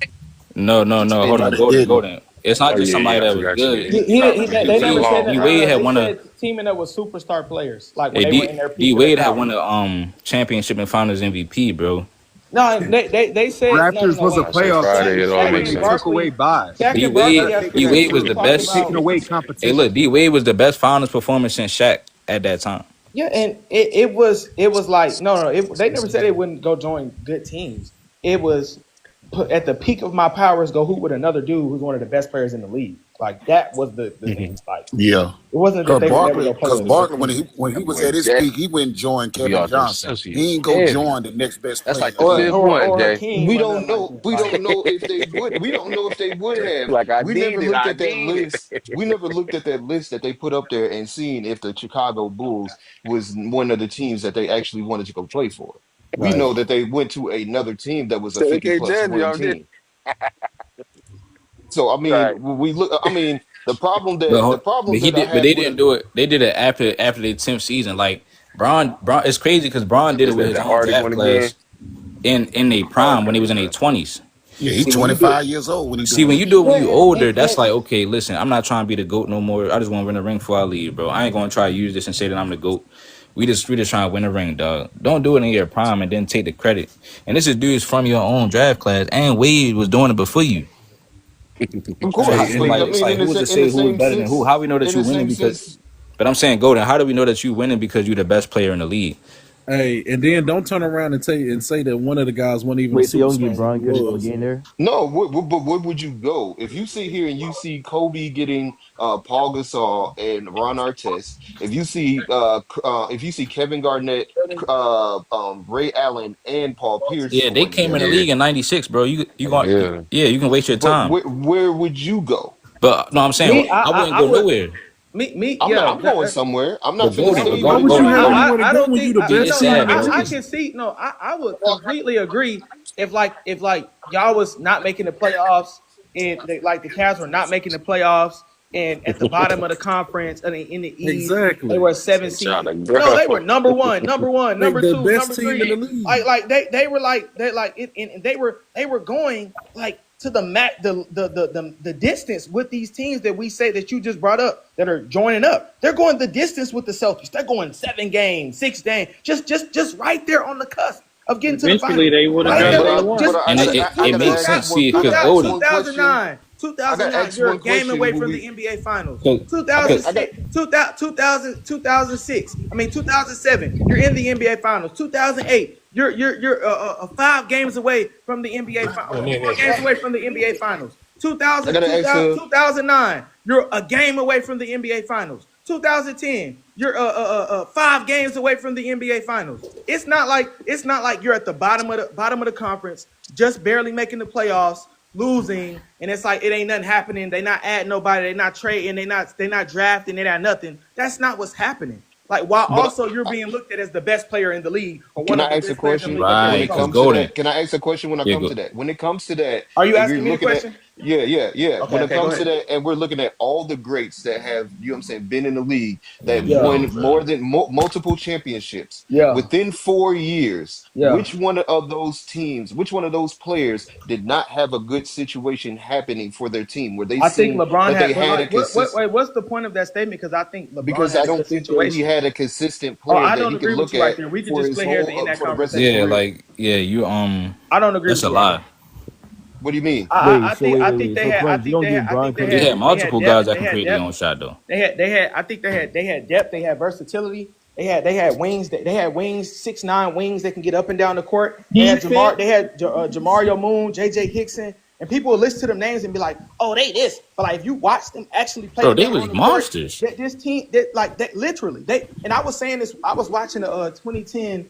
No. Hold And No, on, they Golden, didn't. Golden. It's not Oh just yeah, somebody yeah. I that was forgot you. good. Yeah. D He They took never Wade, said long. D that. Wade had They won a said teaming up with superstar players, like when hey, they were in their D peak of their Wade had power. won the championship and Finals MVP, bro. No, they said Raptors no. was a Wait, I say playoff Shaq, Friday, it all championship Shaq when makes and they sense. took away Barkley, buys. Shaq D and You Barkley Wade, gotta have take D that Wade into was specifically the account. talked They best. taking about. away Hey, look, competition. D Wade was the best Finals performance since Shaq at that time. Yeah, and it was like no. They never said they wouldn't go join good teams. It was put at the peak of my powers. Go hoop with another dude who's one of the best players in the league. Like that was the thing. Like Yeah. it wasn't that Cause they would never Barkley, go play cause with a good Barkley, when team. he That was boy at his Jay peak, he went and joined be Kevin out there Johnson. He Celsius ain't go heavy. join the next best That's player like in the the league. fifth one, Or Jay. Hakeem we or don't nothing like know. that. We Like don't know if they would. We don't know if they would have. Like I We never need it. looked I at that need list. it. We never looked at that list that they put up there and seen if the Chicago Bulls was one of the teams that they actually wanted to go play for. We right. know that they went to another team that was a So they 50 can't plus judge you win on this. team. So I mean, Right. when we look. I mean, the But problem he that I did. But have they with didn't it. do it. They did it after the 10th season. Like Braun. It's crazy because Braun did it Is with that his the own Arctic draft one again? class in their prime when he was in their 20s. Yeah, he's See when you do. 25 years old when he See doing when you that do it shit. when Yeah, you older, and, that's like okay. Listen, I'm not trying to be the goat no more. I just want to win a ring before I leave, bro. I ain't gonna try to use this and say that I'm the goat. We just trying to win a ring, dog. Don't do it in your prime and then take the credit. And this is dudes from your own draft class, and Wade was doing it before you. Of So, course, so but like I it's mean, like who's to in the say who's same better than who? sense, How we know that in you the winning same because? sense, But I'm saying, Golden. How do we know that you winning because you're the best player in the league? Hey, and then don't turn around and say that one of the guys wasn't even a Wait, so you don't give superstar when he Bron credit for was. getting there? no. But where would you go if you sit here and you see Kobe getting Paul Gasol and Ron Artest? If you see Kevin Garnett, Ray Allen, and Paul Pierce Yeah, they scoring came in the together, Yeah. league in '96, bro. You Oh, going? yeah. Yeah, you can waste your but time. where would you go? But no, I'm saying me, I wouldn't I go would nowhere. I'm not. yeah. I'm going somewhere. I'm not But finna Golden, but stay Why with Golden, would one you Golden, have Golden. anywhere team. to I go don't when you think the See, best it's team in sad, the bro. I league? can see I would completely agree if like y'all was not making the playoffs and like the Cavs were not making the playoffs and at the bottom of the conference and in the East they Exactly. were a seven They trying seed. to No, they were grow. number one, They number the two, best number team in three. the league. Like they were like and they were going like to the mat the distance with these teams that we say that you just brought up that are joining up. They're going the distance with the Celtics. They're going 7 games, 6 games, just right there on the cusp of getting to the Eventually, finals. they would have Right got there what on they the want. And just I it gotta makes ask sense. one. See, I because gotta ask Golden, one question. 2009, I gotta 2009, ask you're a one game away question. When from the we, NBA Finals. cause, cause 2006, 2006. I mean 2007, you're in the NBA Finals. 2008, you're 5 games away from the NBA Finals. 4 games away from the NBA Finals. I gotta ask 2009, you're a game away from the NBA Finals. 2010, you're 5 games away from the NBA Finals. It's not like you're at the bottom of the conference, just barely making the playoffs, losing, and it's like it ain't nothing happening. They not adding nobody, they not trading, they not drafting, they not nothing. That's not what's happening. Like while But also you're being looked at as the best player in the league or one can of I the ask a best players in the question league. Okay, when let's right, it cause go. comes to Golden, that? Can I ask a question when I yeah, come go. to that? When it comes to that, Are you and you're asking me the looking at question? yeah. Okay, When it okay, go comes to ahead. that, and we're looking at all the greats that have, you know what I'm saying, been in the league that Yeah, No, won more bro. than multiple championships yeah, within 4 years. yeah. Which one of those players did not have a good situation happening for their team where they I think seen LeBron that they had, but had a like, consistent? what's the point of that statement? Because I think LeBron Because had I a don't good think that he situation. had a consistent Oh, player I that don't he could agree with look you right at there. We could for just his split hairs and end whole that for the rest of his Yeah, conversation. career. like yeah, you I don't agree that's with a you right lie. there. What do you mean? Wait, so I wait, think wait. they So had, Crunch, you don't give Bron They credit? had they had multiple depth, guys that can create their own shot though. I think they had depth, they had versatility, they had wings, they had wings, 6'9" wings that can get up and down the court. Defense. They had Jamario Moon, JJ Hickson, and people will listen to them names and be like, oh, they this. But like if you watch them actually play Bro, they together was on the court, monsters. this team that literally they and I was saying this, I was watching the 2010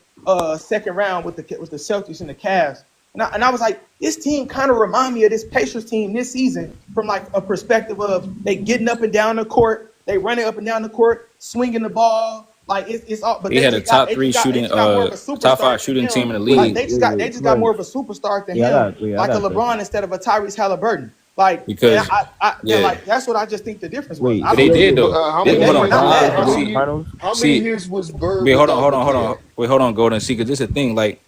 second round with the Celtics and the Cavs. And I was like, this team kind of remind me of this Pacers team this season from like a perspective of they getting up and down the court, they running up and down the court, swinging the ball. Like it's all, but They had a they just got more of a top superstar 5 than shooting team him. in the Like league. Wait, they just got more of a superstar than wait, him, I like a got a question. LeBron instead of a Tyrese Halliburton. Like, and because and yeah, like that's what I just think the difference was. Wait, I but don't they think did But though. how They, many hold they were on, years? not hold bad. How on. many See, years? finals. How many see, years was Bird wait, hold on, without hold the on, hold player? on. Wait, hold on, Golden. See, because this is the thing. Like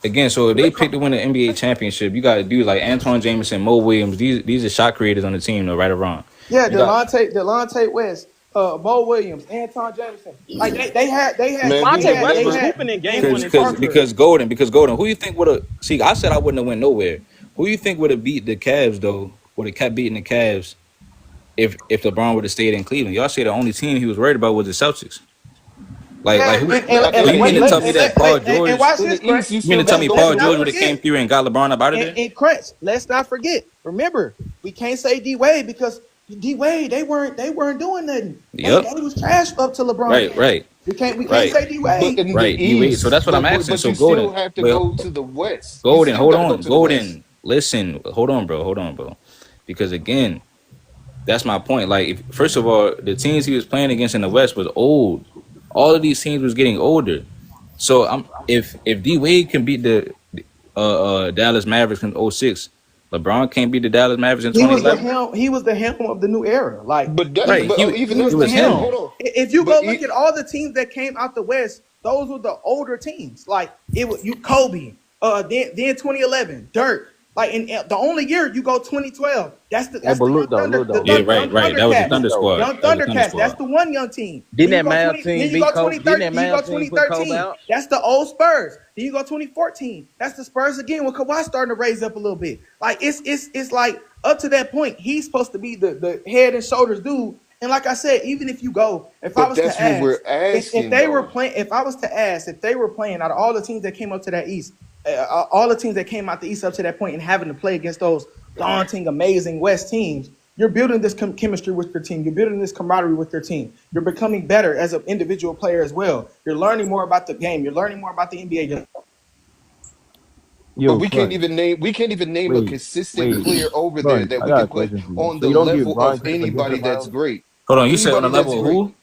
again, so if they pick to win the NBA championship, you got to do like Antoine Jameson, Mo Williams. These are shot creators on the team, though, right or wrong. Yeah, You got Delonte West, Mo Williams, Anton Jameson. Like Man, we have they Delonte West was never. had hooping in game one Anthony and two. Parker. because Golden. Who you think would have? See, I said I wouldn't have went nowhere. Who you think would have beat the Cavs though? Would have kept beating the Cavs if LeBron would have stayed in Cleveland? Y'all say the only team he was worried about was the Celtics. Like Yeah, who? So In you the mean to tell me that Paul and George? watch in this, the Crunch. East, you You mean still to tell got me Let's Paul those George not would have greats. came forget. through and got LeBron up out of there? And Crunch, let's not forget. Remember, we can't say D Wade because D Wade they weren't doing nothing. Yep. They was trash up to LeBron Right. came. Right. We can't Right. say D But Wade. in the Right. D Wade. So East, that's what I'm asking. but So you still Golden, have to but go to the West. You Golden, still hold got to go on, to the West. Golden. Listen, hold on, bro. Hold on, bro. Because again, that's my point. Like, first of all, the teams he was playing against in the West was old. All of these teams was getting older. So if D Wade can beat the Dallas Mavericks in '06, LeBron can't beat the Dallas Mavericks in He was the 2011. helm. He was the helm of the new era. Like But that, Right. but even he if was He the was but helm. him. hold on, If you but go look at all the teams that came out the West, those were the older teams. Like it was you Kobe, then 2011, Dirk. Like in the only year you go 2012. Hey, That's but the look young though, Thunder, look though, Yeah. look Right. though, young Right. That was the look Thunder Thundercats. though. squad. Young That was the Thunder Thundercats. That's squad. the one young team. Didn't that Mavs Then team you beat go Kobe? 2013. Didn't that Then you go Mavs team put Kobe 2013. out? That's the old Spurs. Then you go 2014. That's the Spurs again when Kawhi starting to raise up a little bit. Like it's like up to that point, he's supposed to be the head and shoulders dude. And like I said, even if you go, if I but was to that's what we're ask, if asking they were though. playing, if I was to ask, if they were playing out of all the teams that came up to that East, all the teams that came out the East up to that point and having to play against those daunting, amazing West teams, you're building this chemistry with your team. You're building this camaraderie with your team. You're becoming better as an individual player as well. You're learning more about the game. You're learning more about the NBA. But Yo, Crunch. we can't even name a Wait, consistent wait, player over there Crunch. that I we got a can put question for you. on So the you don't give level of Bron Kemp a anybody different that's finals? great. Hold on. You said on the Anybody that's level of great. who?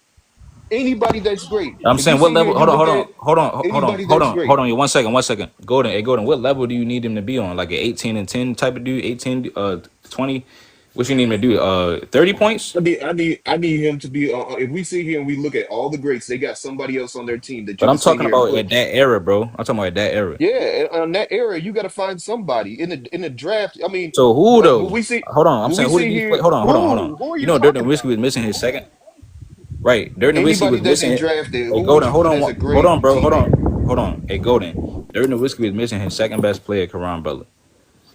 Anybody that's great. I'm If you saying what sit here level? and you Hold on. look Hold at on. Hold on. Hold on. anybody Hold that's on. great. Hold on. One second. One second. Golden. Hey, Golden. What level do you need him to be on? Like an 18 and 10 type of dude? 18, 20? What you need him to do? 30 points? I need him to be. If we sit here and we look at all the greats, they got somebody else on their team that But you I'm can sit talking here and about put. at that era, bro. I'm talking about at that era. Yeah, on that era, you got to find somebody in the draft. I mean, So who when though? we see Hold on. I'm when we saying who did sit he play? here, Hold on. Hold on. Hold on. Who are You you know, Dirk talking Nowitzki about? was missing his second. Right. Dirk Nowitzki anybody was that missing. they drafted, Hey, who would Golden. you Hold put on. as a Hold on, great bro. Hold teammate? on. Hold on. Hey, Golden. Dirk Nowitzki was missing his second best player, Karan Butler.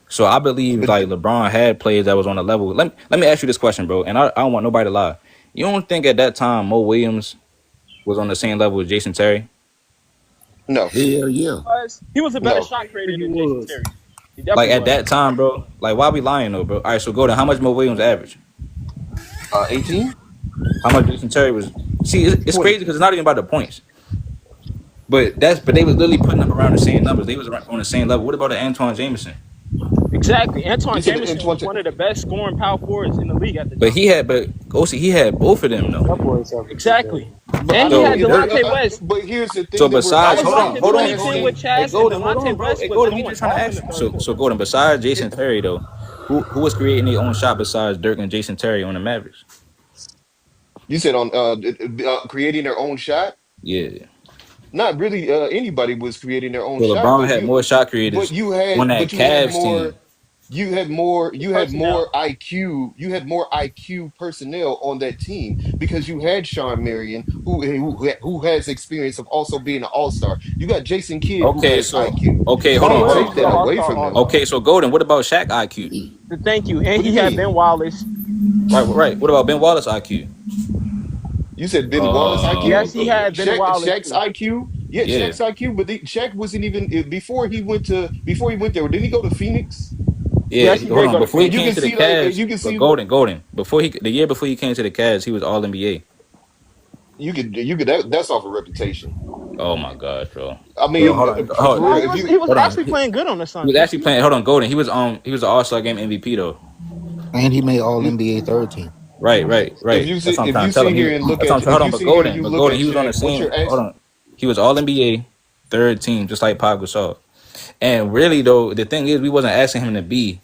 So I believe But like LeBron had players that was on the level. Let me ask you this question, bro. And I don't want nobody to lie. You don't think at that time Mo Williams was on the same level as Jason Terry? no, Hell yeah. He was a better no. shot Sure creator he than Jason was. Terry. He Like definitely at was. that time, bro. Like why we lying though, bro? All right, so go to how much Mo Williams average? 18, How much Jason Terry was? See, it's 20. crazy because it's not even about the points. But they was literally putting up around the same numbers. They was on the same level. What about the Antoine Jameson? Exactly. You Antoine said in Jameson was 20. one of the best scoring power forwards in the league at the But time. he had both of them though. That boy self-respect. Exactly. But I And he mean, had So Dirk. Delonte West. but here's the So thing that we're I besides, was hold on, asking. watching hold We're on, 2010 Golden. with asking. Hey, Chaz, and Golden, hold on, Delonte bro. West Hey, was Golden, we going just trying to off in ask the you. third So quarter. Golden, besides Jason Terry though, who was creating their own shot besides Dirk and Jason Terry on the Mavericks? You said on creating their own shot. Yeah. Not really. Anybody was creating their own So shot, LeBron had more shot creators on that but you had Cavs more. team. You had more Personnel. IQ. You had more IQ personnel on that team because you had Sean Marion, who has experience of also being an all-star. You got Jason Kidd, who Okay, has so IQ. okay, So hold Mo on, don't hold Williams take on, was hold an that on. away all-star from them. also. Okay, so Golden, what about Shaq IQ? Thank you. And What do he you had mean? Ben Wallace. Right, right. What about Ben Wallace IQ? You said Ben Wallace IQ, Yes, he had Ben Wallace Shaq's too. IQ. Yeah, Yeah, Shaq's IQ, but Shaq wasn't even before he went there. Didn't he go to Phoenix? yeah. Yes, he Hold did on. go to Before he And you came can to the Phoenix. see like Cavs, you can but see Golden. Before the year before he came to the Cavs, he was All NBA. that's off a reputation. Oh my God, bro. I Bro, mean, hold on, for No, real, he if was you he was hold on. actually playing good on the He Suns, was wasn't actually he? playing. Hold on, Golden. He was an All Star Game MVP though. And he made All NBA third team. Right, right, right. That's what I'm if trying you to tell sit him. here and look That's what I'm at saying. Hold if on, you but sit here and you look at He was on the Shaq, what same. you're Hold asking, on. He was All NBA, third team, just like Pau Gasol. And really though, the thing is, we wasn't asking him to be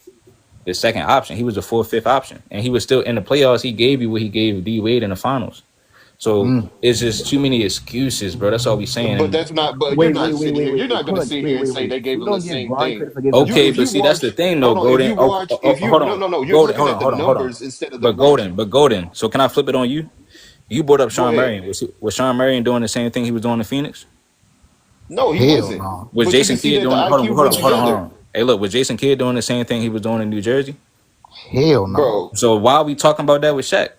the second option. He was the fourth, fifth option, and he was still in the playoffs. He gave you what he gave D Wade in the finals. So it's just too many excuses, bro. That's all we saying. But And that's not. But you're Wait, not wait, wait, sitting wait, here. wait, You're wait, not going to Crunch. sit Wait, here and wait, say wait. they gave We him the don't give same Bron thing. credit for getting the You, okay, if but you championship. see, that's watch, the thing, though, hold on. If Golden. you watch, if you Hold no on, no no, you're Golden. looking Hold at on, the hold on, hold on. numbers instead of the But watching. Golden. So can I flip it on you? You brought up Go Sean ahead. Marion. Was Sean Marion doing the same thing he was doing in Phoenix? No, he Hell wasn't. no. Was But you can Jason see Kidd that the doing? Hold on, IQ hold went on, hold on, hold together, on. Hey, look, was Jason Kidd doing the same thing he was doing in New Jersey? Hell no. bro. So why are we talking about that with Shaq?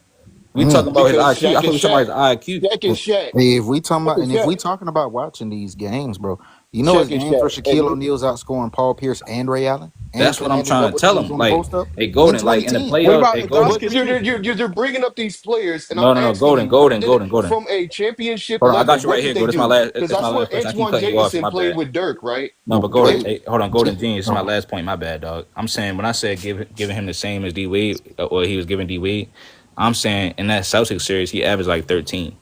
We talking about his Because IQ. I Shaq thought we is were talking Shaq. about his IQ. Shaq is Shaq. Hey, if we talking Shaq about, is and if we Shaq. talking about watching these games, bro, you know it's Shaq is games where Shaq. Shaquille O'Neal's outscoring Paul Pierce and Ray Allen and That's what I'm commanding trying to double tell teams him. on the Like, post up hey, in Golden, like in the 2010. What playoffs, about hey, the dark Golden. But skins too? you're bringing up these players, and I'm No, asking you, Golden. from a championship Hold on, I got level, you right what here, did they Golden. do? Because It's I my swear last question. I keep Antoine cutting you off. Jameson My played bad. with Dirk, right? No, but Dirk. Golden, hey, hold on, Golden Gene. This is my last point. My bad, dog. I'm saying when I said giving him the same as D Wade, or he was giving D Wade, I'm saying in that Celtics series he averaged like 13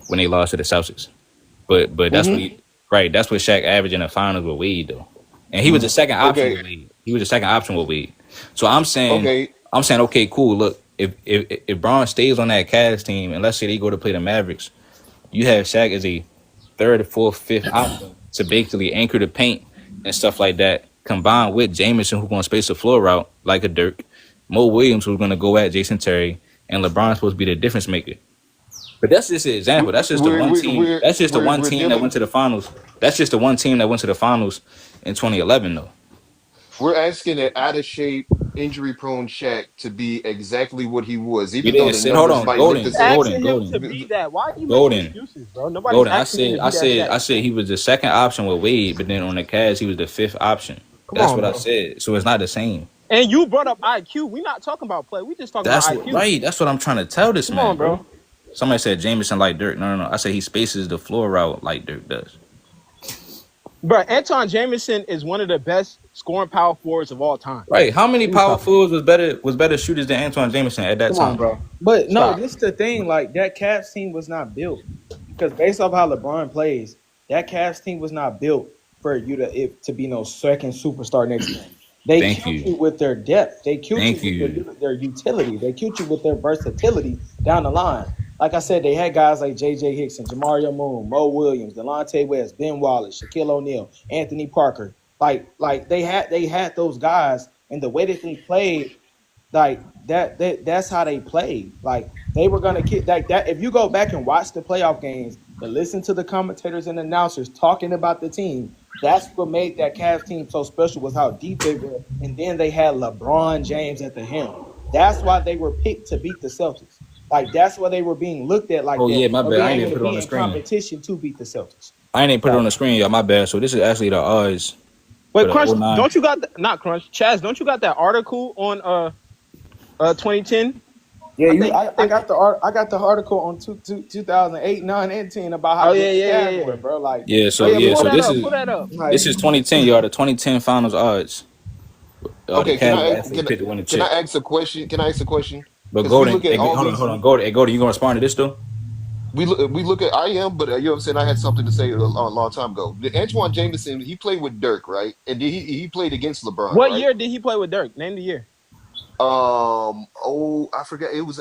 when they lost to the Celtics. But that's what Mm-hmm. he right. That's what Shaq averaged in the finals with Wade though, and he was the second option Okay. with Wade. He was the second option with Wade. So I'm saying, okay, cool. Look, if Braun stays on that Cavs team, and let's say they go to play the Mavericks, you have Shaq as a third, fourth, fifth option to basically anchor the paint and stuff like that, combined with Jameson, who's going to space the floor out like a Dirk, Mo Williams, who's going to go at Jason Terry, and LeBron's supposed to be the difference maker. But that's just an example. That's just the We're one we're team. we're That's just the we're, one we're team that dealing. went to the finals. That's just the one team that went to the finals in 2011, though. We're asking an out of shape, injury prone Shaq to be exactly what he was, We even though didn't the say. Hold numbers on, might look Nobody's the Golden, same. Golden, asking him Golden, to be that. Why are you making Golden, excuses, bro? Nobody's Golden. I asking him said, to I be that said, Shaq. I said he was the second option with Wade, but then on the Cavs he was the fifth option. Come That's on, what I bro. said. So it's not the same. And you brought up IQ. We're not talking about play. We just talking about That's what IQ. right. That's what I'm trying to tell this Come on, man, bro. bro. Somebody said Jameson like Dirk. No. I said he spaces the floor out like Dirk does. Bro, Anton Jameson is one of the best scoring power forwards of all time. Right. How many What are you power talking about? forwards was better shooters than Antoine Jameson at that Come on, time? bro. But no, Stop. this is the thing. Like that Cavs team was not built because based off how LeBron plays, that Cavs team was not built for you to be no second superstar next to him. They Thank killed you. you with their depth. They killed Thank you you. with their utility. They killed you with their versatility down the line. Like I said, they had guys like J.J. Hickson, Jamario Moon, Mo Williams, Delonte West, Ben Wallace, Shaquille O'Neal, Anthony Parker. Like they had those guys, and the way that they played, like that's how they played. Like they were gonna kick like that. If you go back and watch the playoff games and listen to the commentators and announcers talking about the team, that's what made that Cavs team so special was how deep they were. And then they had LeBron James at the helm. That's why they were picked to beat the Celtics. Like that's why they were being looked at like Oh that, yeah, my or bad. I being ain't able even to put it on be the in screen. competition to beat the Celtics. I ain't even put it Like, on the screen, y'all. My bad. So this is actually the odds for Wait, the Crunch, '09. don't you got not Crunch, Chaz, don't you got that article on 2010? yeah, I think I got the article on 2008, 9, and 10 about how oh good yeah, the yeah, yeah, Cavs yeah. were, bro. Like, Yeah. Oh So yeah, yeah. pull So that this up, is pull that up. like this is 2010, y'all. The 2010 finals odds. The Okay, Cavs actually picked to win the can I chip. ask a question? Can I ask a question? But Because we Golden, look at all hold these. on, Golden. Hey, Golden, you gonna respond to this though? We look at I am, but you know what I'm saying. I had something to say a long time ago. The Antoine Jameson, he played with Dirk, right? And he played against LeBron, What right? year did he play with Dirk? Name the year. Oh, I forgot. It was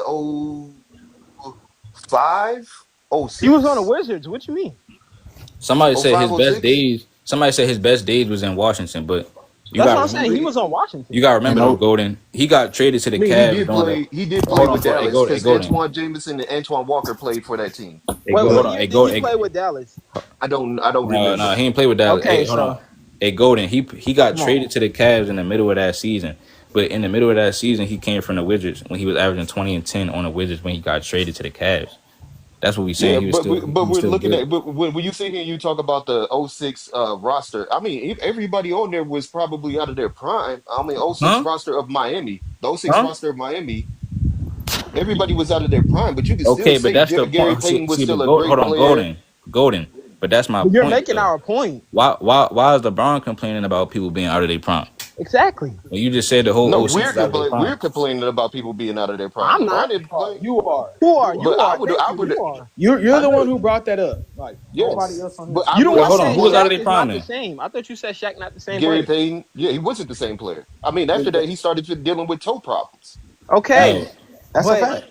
05, oh He was on the 06, Wizards. What you mean? Somebody oh said five, his oh best six. days. Somebody said his best days was in Washington, but you That's what gotta I'm saying. remember. He was on Washington. You gotta And remember though, no, Golden. He got traded to I the mean, he Cavs did during the. play. He did play Hold on, with Dallas Hey because Golden. Antoine Jameson and Antoine Walker played for that team. Hey, Wait, go. what Hold on. year Hey, did he Golden. play with Dallas? I don't No, remember. he didn't play with Dallas. Hey, Okay, hold on. so Hey, Golden. He got come on. traded to the Cavs in the middle of that season. But in the middle of that season, he came from the Wizards when he was averaging 20 and 10 on the Wizards when he got traded to the Cavs. That's what we saying. Yeah, He was but still he was we're still looking good. at but when you sit here and you talk about the '06 roster, I mean everybody on there was probably out of their prime. I mean '06 Huh? roster of Miami, the '06 Huh? roster of Miami, everybody was out of their prime, but you can still Okay, but say that's the Gary point. Payton was But still a great hold on, player. Golden. But that's my But you're point making though. our point. Why is LeBron complaining about people being out of their prime? Exactly. Well, you just said the whole No, 06 was out of their we're prime. complaining about people being out of their prime. I'm LeBron not. didn't play, You are. Who are? but You are. Thank I you. would, You are. You're I the one know, who brought that up. Like nobody yes, else on here. but I You the would, Wait, one hold on. said Who was out of Shaq their is prime not the then? same. I thought you said Shaq not the same Gary player. Payton, yeah, he wasn't the same player. I mean, after that, he started dealing with toe problems Okay, Oh, That's a but fact.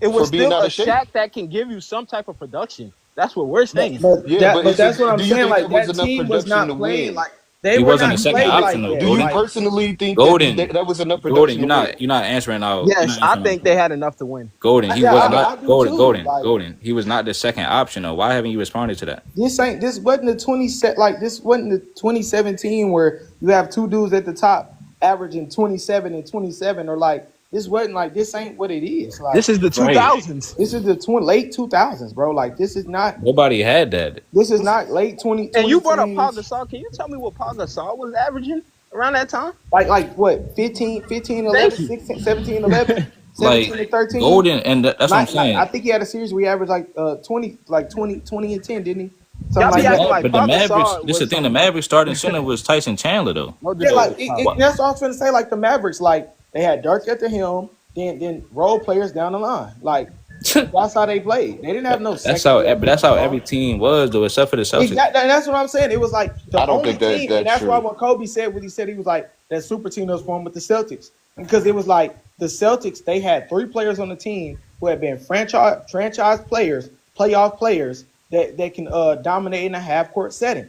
it for was being still out a of shape. Shaq that can give you some type of production. That's what we're saying. Yeah, but But is that's it? what I'm Do you saying. think Like that was that enough team was production to not playing win? like they he were wasn't the not second played Do, like option though, that. do you Golden. Like personally think that Golden, that was enough Golden, production to win? you're not answering out. You're Yes, not I answering think out. they had enough to win. Golden, he yeah, was I not do too. Like Golden. He was not the second option though. Why haven't you responded to that? this wasn't the 20 set like this wasn't the 2017 where you have two dudes at the top averaging 27 and 27 or like this wasn't like this ain't what it is. This Like is the Right. 2000s. this is the late 2000s, bro. Like Nobody had that. this is not late 20 And you brought up Paul 2010s. Gasol. Can you tell me what Paul Gasol was averaging around that time? Like what 15, 11, Thank you. 16, 17, 11, Like 17 and 13. Golden, and that's what I'm Like I saying. think he had a series where he averaged like 20 and 10, didn't he? Something Y'all like be acting that. like But the Paul Mavericks, Gasol this is the was thing. The some Mavericks starting center was Tyson Chandler though. no Yeah, debate like with Paul. What? that's all I was trying to say. Like the Mavericks, like they had Dirk at the helm, then role players down the line. Like that's how they played. They didn't have no That's second how. level But that's how every superstar. team was though, except for the Celtics. Exactly, and that's what I'm saying. It was like the I don't only think that team, and that's that's why true. when Kobe said what he said, he was like that super team that was formed with the Celtics because it was like the Celtics. They had three players on the team who had been franchise players, playoff players that can dominate in a half court setting.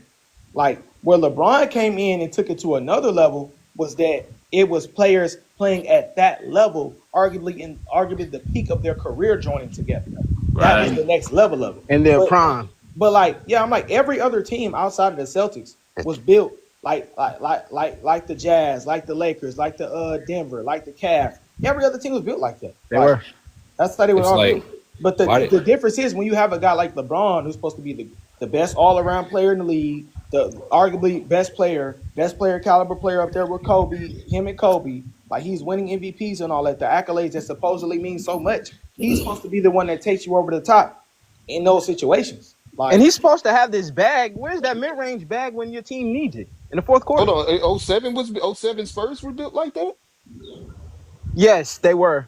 Like where LeBron came in and took it to another level was that it was players playing at that level, arguably the peak of their career joining together. That was Right. the next level of it. In their But prime. but like, yeah, I'm like every other team outside of the Celtics was built like the Jazz, like the Lakers, like the Denver, like the Cavs. Every other team was built like that. They Like were. that's how they were It's all built. like But why the did difference is when you have a guy like LeBron who's supposed to be the best all around player in the league, the arguably best player caliber player up there with Kobe, him and Kobe. Like he's winning MVPs and all that, the accolades that supposedly mean so much. He's supposed to be the one that takes you over the top in those situations. And Like he's supposed to have this bag. Where's that mid-range bag when your team needs it? In the fourth Hold quarter. on, 07 was 07 Spurs were built like that. Yes, they were.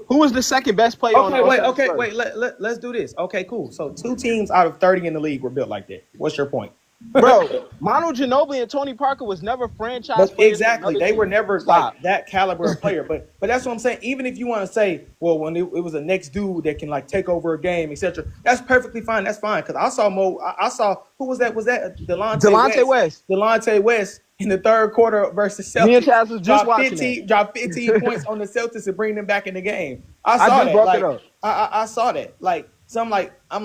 Who was the second best player on the okay, Spurs? wait. Let's do this. Okay, cool. So 2 teams out of 30 in the league were built like that. What's your point? Bro, Manu Ginobili and Tony Parker was never franchise But players. exactly, they were never Stop. like that caliber of player. But that's what I'm saying. Even if you want to say, well, when it was a next dude that can like take over a game, etc., that's perfectly fine. That's fine because I saw I saw who was that? Was that Delonte West. Delonte West in the third quarter versus Celtics. Me and Chaz was just watching dropped 15 points on the Celtics and bring them back in the game. I I saw just that. brought Like it up. I saw that. Like so I'm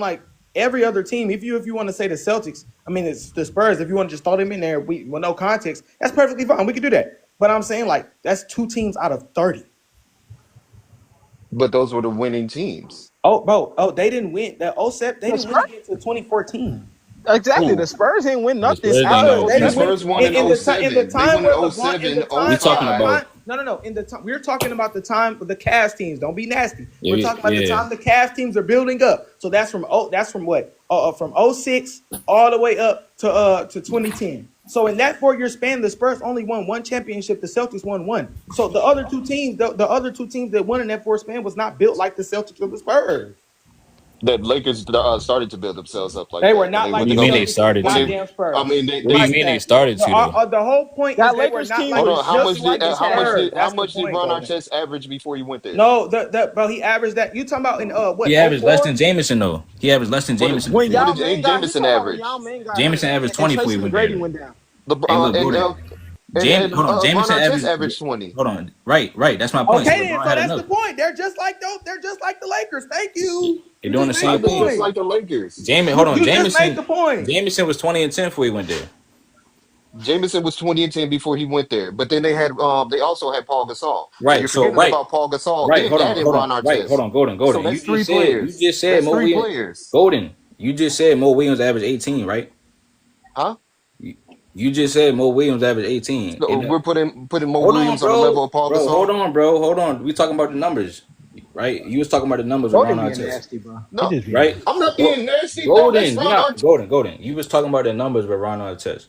like every other team. If you want to say the Celtics, I mean it's the Spurs. If you want to just throw them in there, with no context, that's perfectly fine. We can do that. But I'm saying like that's 2 teams out of 30. But those were the winning teams. Oh, bro. Oh, they didn't win. That 07, they The didn't win Spurs? again until 2014. Exactly. Who? The Spurs ain't win the nothing Spurs didn't after know? They The didn't win Spurs won in in the 07. They time won where in LeBron in 07, the time. We talking '05. about No. In the time we're talking about the time of the Cavs teams. Don't be nasty. yeah, We're talking about the time the Cavs teams are building up. So that's from what? From 06 all the way up to 2010. So in that 4-year span, the Spurs only won one championship. The Celtics won one. So the other two teams, the other two teams that won in that 4 span was not built like the Celtics or the Spurs. That Lakers started to build themselves up like They were that when not they What like went do to you the go mean they get Celtics or the started when to? they. goddamn Spurs. I mean What do you they mean they That. started to though? The whole point is that they were Lakers not team like hold was on. just like the How much Cavs. did That's the point, Ron Golden. Artest average before he went there? No, bro, he averaged that. You talking about in He what? Oh averaged less four? than Jameson though. He averaged less than Jameson When before. What Yao did Ming got, he Jameson talking about when Yao average? Ming got hurt Jameson averaged and 20 before he Tracy went McGrady there. went down. Hey, LeBron look, go there. Hold on, Ron Jameson Artest averaged. averaged 20. Hold on, right. That's my point. So Okay, then. LeBron So had that's enough. the point. They're just like the Lakers. Thank you. They're You doing just the made I same the know thing. just point. like the Lakers. Hold on, You just made the point. Jameson was 20 and 10 before he went there. Jameson was 20 and 10 before he went there. But then they also had Paul Gasol. So Right. you're So forgetting about Paul Gasol right. and adding Ron Right. Hold Artest. on, Golden. So You that's three players. just said That's Mo three Williams. players. Golden. You just said Mo Williams averaged 18, right? Huh? You just said Mo Williams averaged 18. So we're putting Mo Hold on, Williams on the level bro. of Paul Hold Gasol? on, bro. Hold on. We talking about the numbers, right? You was talking about the numbers with Ron Golden being Artest, nasty, bro. He No, just being right? nasty. I'm not being nasty, bro. That's Golden, you're Ron not Artest. Golden. You was talking about the numbers with Ron Artest.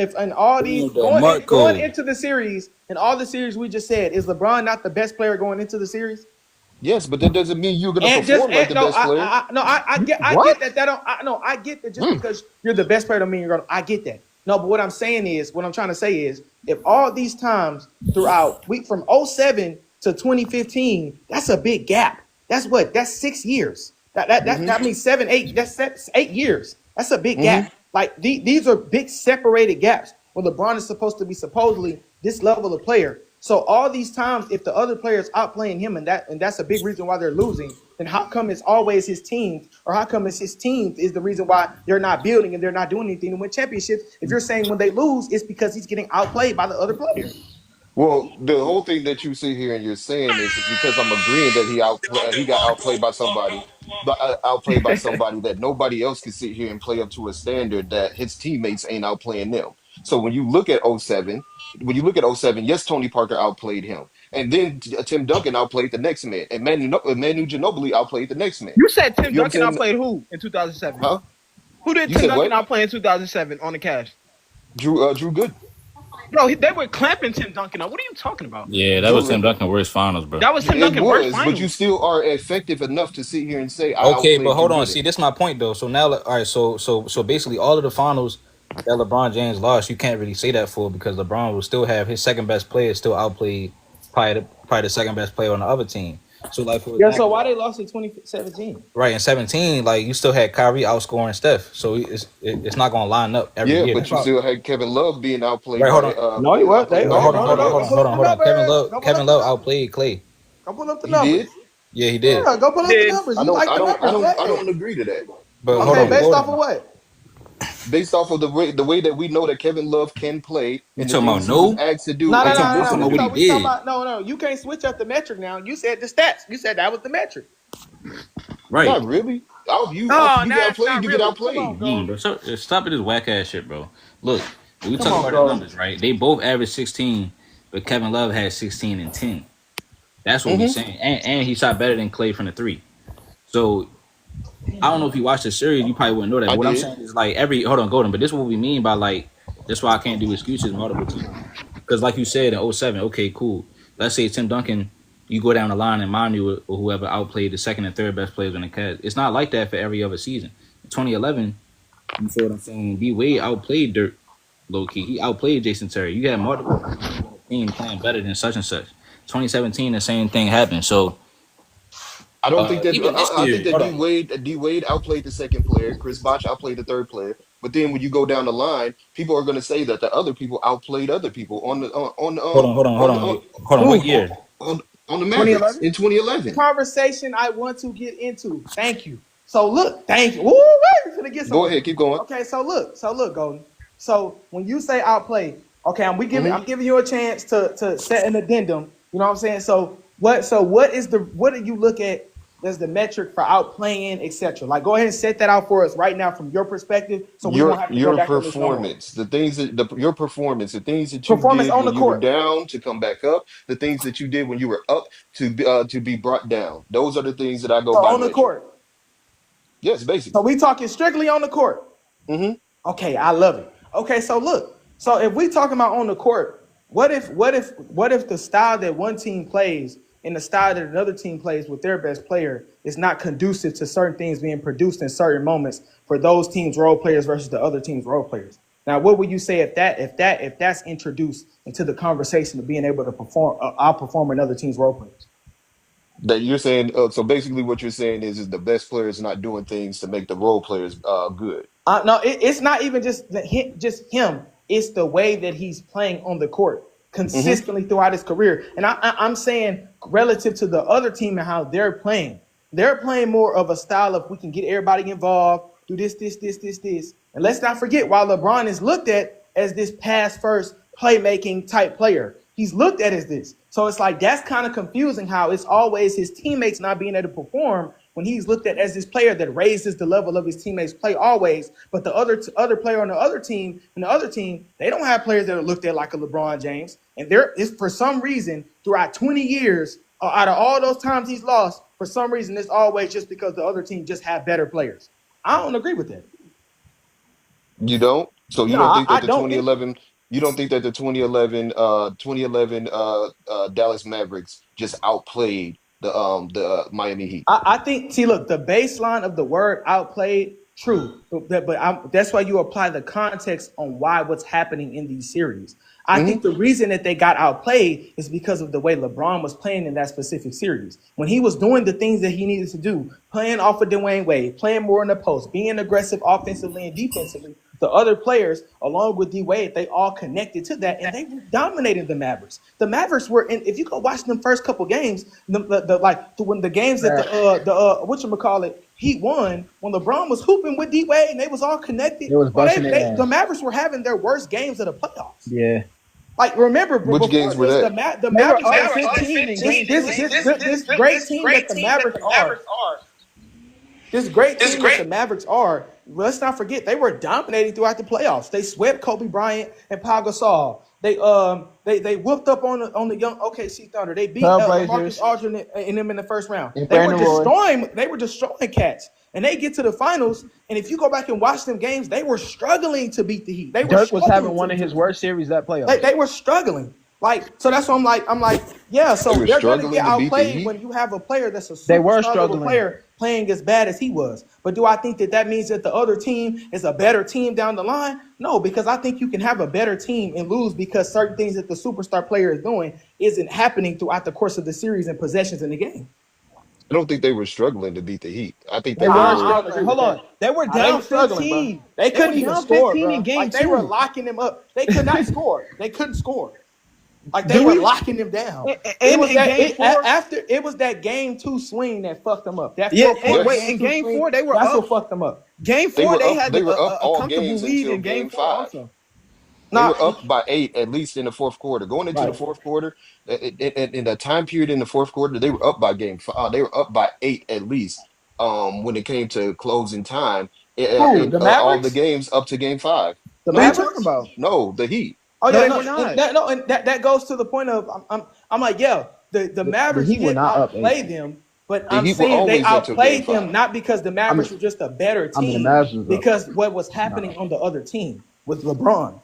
if in all We these need that going Marco. into the series, in all the series we just said, is LeBron not the best player going into the series? Yes, but that doesn't mean you're gonna And just perform like the no, best player. I What? get that. That don't I no, I get that just Mm. because you're the best player don't mean you're gonna. I get that. No, but what I'm saying is, what I'm trying to say is, if all these times throughout week from '07 to 2015, that's a big gap. That's what. That's 6 years. That Mm-hmm. means 7, 8. That's 8 years. That's a big Mm-hmm. gap. Like these are big separated gaps. Where LeBron is supposed to be supposedly this level of player. So all these times, if the other players outplaying him, and that's a big reason why they're losing, then how come it's always his team, or how come it's his team is the reason why they're not building and they're not doing anything to win championships? If you're saying when they lose, it's because he's getting outplayed by the other player. Well, the whole thing that you sit here and you're saying is because I'm agreeing that he got outplayed by somebody, but outplayed by somebody that nobody else can sit here and play up to a standard that his teammates ain't outplaying them. So when you look at '07, when you look at '07, yes, Tony Parker outplayed him, and then Tim Duncan outplayed the next man, and Manu Ginobili outplayed the next man. You said Tim You know what I'm Duncan saying? outplayed who in 2007? Huh? Who did You Tim said Duncan what? outplay in 2007 on the Cavs? Drew Good. Bro, they were clamping Tim Duncan up. What are you talking about? Yeah, that was Drew. Tim Duncan worst finals, bro. That was Tim It Duncan worst was, but you finals. still are effective enough to sit here and say I Okay, but outplayed Drew hold on. See, Gooden. this is my point though. So now, all right. So basically, all of the finals that LeBron James lost, you can't really say that for because LeBron will still have his second best player still outplayed probably the second best player on the other team. So like for Yeah. So example, why they lost in 2017? right in 17, like you still had Kyrie outscoring Steph, so it's not gonna line up every Yeah, year. but you still had Kevin Love being Right, outplayed hold by on. No, he was. They outplayed by No, hold on, hold on, everybody hold Go on, else. pull hold up on, the hold on. Kevin numbers. Love, Go pull Kevin up the Love numbers. outplayed Clay. Go pull up the He did. numbers. Yeah, he did. Yeah, go pull up the Did numbers. I You don't like I the don't I numbers? don't I Yeah. don't agree to that. But I hold don't Okay, on, agree to based that. off of Gordon. what? Based off of the way that we know that Kevin Love can play You and the talking about things he was no? asked to do No, and no, he's I'm no, going no. talking to about what he We talking do. did. about no. You can't switch up the metric now. You said the stats. You said that was the metric. Right. Not really. No, You get that's outplayed, not you get really. Come on, outplayed. Bro. Goldie. So, stop it, this whack ass shit, bro. Look, when we Come talk on, about the Goldie. numbers, right? They both averaged 16, but Kevin Love had 16 and 10. That's what we Hmm. saying. And he shot better than Clay from the three. So I don't know if you watched the series, you probably wouldn't know that. I What I'm did. saying is like hold on, Golden, but this is what we mean by like that's why I can't do excuses multiple times. Because like you said in '07, okay, cool. Let's say Tim Duncan, you go down the line and Manu or whoever outplayed the second and third best players in the Cavs. It's not like that for every other season. In 2011, you feel what I'm saying? D Wade outplayed Dirk low key. He outplayed Jason Terry. You had multiple team playing better than such and such. 2017, the same thing happened. So I don't think that even this I think year, that hold on. D Wade outplayed the second player. Chris Bosh outplayed the third player. But then when you go down the line, people are going to say that the other people outplayed other people Hold on, hold on, hold on the on. Hold on, what Who? year? on the Mavericks 2011. in The 2011. conversation I want to get into. Thank you. So look, thank you. Woo, we're gonna get Go somewhere. ahead, keep going. Okay, so look, Golden. So when you say outplay, okay, Hmm. I'm giving you a chance to set an addendum. You know what I'm saying? What do you look at as the metric for outplaying, etc.? Like go ahead and set that out for us right now from your perspective, so we won't have to go Your back on this no more. performance, the things that your performance, the things that you Performance did on the when you were court. down to come back up, the things that you did when you were up to be brought down. Those are the things that I go So by on the metric. court. Yes, So basically. we talking strictly on the court. Hmm. Okay, I love it. Okay, so look. So if we talking about on the court, what if the style that one team plays and the style that another team plays with their best player is not conducive to certain things being produced in certain moments for those teams' role players versus the other team's role players? Now, what would you say if that's introduced into the conversation of being able to perform outperform another team's role players? That you're saying, so basically what you're saying is the best players not doing things to make the role players good. No, it's not even just him. It's the way that he's playing on the court Hmm. consistently throughout his career. And I'm saying relative to the other team and how they're playing more of a style of we can get everybody involved, do this. And let's not forget, while LeBron is looked at as this pass first playmaking type player, he's looked at as this. So it's like that's kind of confusing how it's always his teammates not being able to perform when he's looked at as this player that raises the level of his teammates' play always. But the other player on the other team and the other team, they don't have players that are looked at like a LeBron James. And there is for some reason throughout 20 years, out of all those times he's lost, for some reason it's always just because the other team just have better players. I don't agree with that. You don't? So you No, don't think I that the don't think. 2011, you don't think that the 2011 Dallas Mavericks just outplayed the Miami Heat. I think. See, look, the baseline of the word outplayed, true, but that's why you apply the context on why what's happening in these series. I think the reason that they got outplayed is because of the way LeBron was playing in that specific series. When he was doing the things that he needed to do, playing off of Dwayne Wade, playing more in the post, being aggressive offensively and defensively, the other players, along with D Wade, they all connected to that, and they were dominating the Mavericks. The Mavericks were in. If you go watch them first couple games, when the games that whatchamacallit Heat won, when LeBron was hooping with D Wade and they was all connected, It was busting their ass. the Mavericks were having their worst games of the playoffs. Yeah. Like, remember, Which games were this, that? the Mavericks were 15 in games. This great team that the Mavericks are. This great team that the Mavericks are. Let's not forget they were dominating throughout the playoffs. They swept Kobe Bryant and Pau Gasol. They whooped up on the young OKC Thunder. They beat Marcus Aldridge and them in the first round. They were destroying cats. And they get to the finals, and if you go back and watch them games, they were struggling to beat the Heat. Dirk was having one of his worst series that playoff. They were struggling. So that's what I'm like, yeah. So they're going to get outplayed when you have a player that's a super player playing as bad as he was. But do I think that means that the other team is a better team down the line? No, because I think you can have a better team and lose because certain things that the superstar player is doing isn't happening throughout the course of the series and possessions in the game. I don't think they were struggling to beat the Heat. I think they were struggling. Hold on. They were down 15. They couldn't even score, in game they were locking them up. They could not score. They couldn't score. Like they were locking them down. It was that game 2 swing that fucked them up. In game 4 they were that's up. what fucked them up. Game 4 they had a comfortable lead in game 4 also. They were up by 8 at least in the fourth quarter. Going into the fourth quarter, in the time period in the fourth quarter, they were up by they were up by 8 at least. When it came to closing time, all the games up to game 5. The Mavericks? What are you talking about? No, the Heat. Oh yeah, and that goes to the point of I'm like, yeah, the Mavericks did outplay them, but I'm saying they outplayed them not because the Mavericks were just a better team, because what was happening on the other team with LeBron.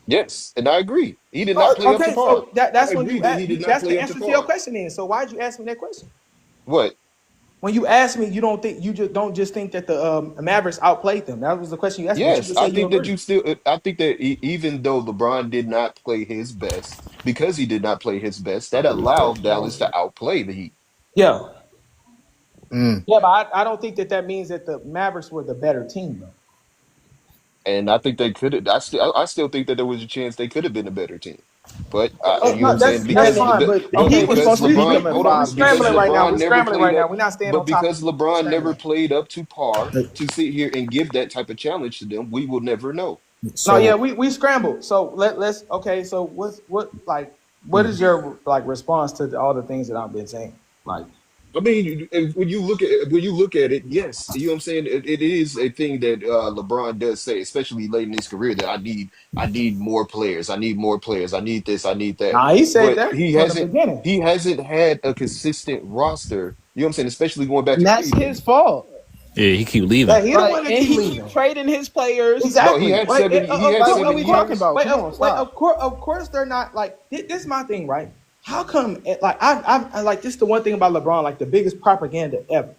Yes, and I agree. He did not play up to par. So that's when that's the answer to your question then. So why'd you ask me that question? What? When you asked me, you don't think that the Mavericks outplayed them. That was the question you asked me. Yes, I think that even though LeBron did not play his best, because he did not play his best, that allowed Dallas to outplay the Heat. Yeah. Yeah, but I don't think that means that the Mavericks were the better team, though. And I think they could have. I still think that there was a chance they could have been a better team. But you know what I'm saying? Because we're scrambling right now. We're not staying on top. Because LeBron never played up to par to sit here and give that type of challenge to them, we will never know. We scrambled. So let's okay. So what is your response to all the things that I've been saying? I mean, when you look at it, yes, you know what I'm saying. It is a thing that LeBron does say, especially late in his career, that I need more players. I need more players. I need this. I need that. Nah, he said that. He hasn't had a consistent roster. You know what I'm saying, especially going back. And that's his fault. Yeah, he keep leaving. He don't want to keep leaving. Trading his players. Exactly. No, he had 7 what are we talking about? Of course, they're not this is my thing, right? How come? I this is the one thing about LeBron, the biggest propaganda ever.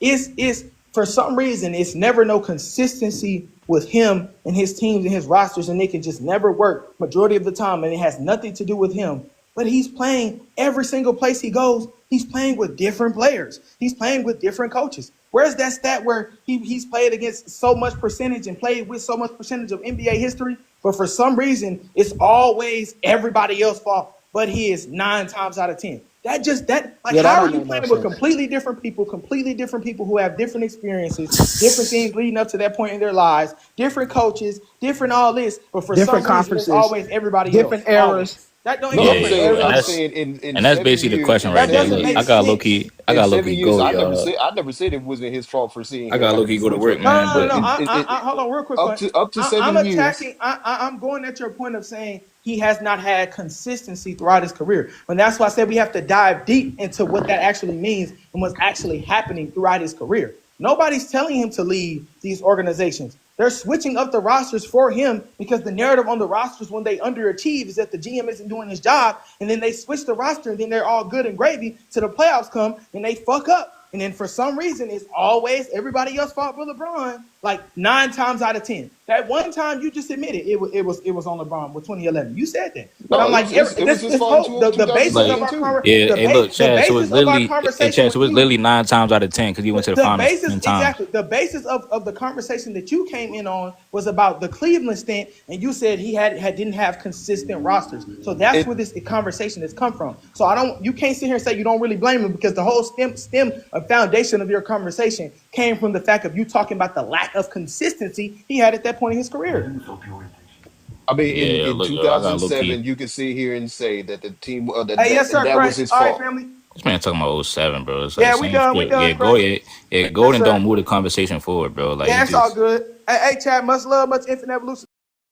Is for some reason it's never no consistency with him and his teams and his rosters, and they can just never work majority of the time, and it has nothing to do with him. But he's playing every single place he goes. He's playing with different players. He's playing with different coaches. Where's that stat where he's played against so much percentage and played with so much percentage of NBA history, but for some reason it's always everybody else's fault? But he is 9 times out of 10. How are you playing with completely different people who have different experiences, different things leading up to that point in their lives, different coaches, different all this, but for different some reason it's always everybody different else. Eras. That don't and that's basically the question right there. I got low key go. I never said it wasn't his fault for seeing. I got low key go to work, man. No. Hold on, real quick. Up to 7 years. I'm going at your point of saying he has not had consistency throughout his career, and that's why I said we have to dive deep into what that actually means and what's actually happening throughout his career. Nobody's telling him to leave these organizations. They're switching up the rosters for him because the narrative on the rosters when they underachieve is that the GM isn't doing his job, and then they switch the roster, and then they're all good and gravy till the playoffs come, and they fuck up. And then for some reason, it's always everybody else fought for LeBron, like 9 times out of 10. That one time you just admitted it was on LeBron with 2011. You said that, but I'm like, it was his fault in the basis of 2016 our too. Yeah, hey, look, Chad. So it's literally, conversation Chad. So with it's you, literally 9 times out of 10 because you went to the the finals basis 10 times. exactly the basis of the conversation that you came in on was about the Cleveland stint, and you said he didn't have consistent rosters. So that's where this conversation has come from. So you can't sit here and say you don't really blame him, because the whole stem foundation of your conversation came from the fact of you talking about the lack of consistency he had at that point in his career. I mean, Yeah, in look, I got low key. 2007, you can sit here and say that the team Hey, yes, sir, that was Frank. his All right, fault. family. This man talking about 07, bro. It's like Yeah, the we same done. We shit. done, Yeah, Frank. Golden Yes, don't sir. move the conversation forward, bro. Like Yeah, he it's all just good. Hey, Chad, much love, much infinite evolution.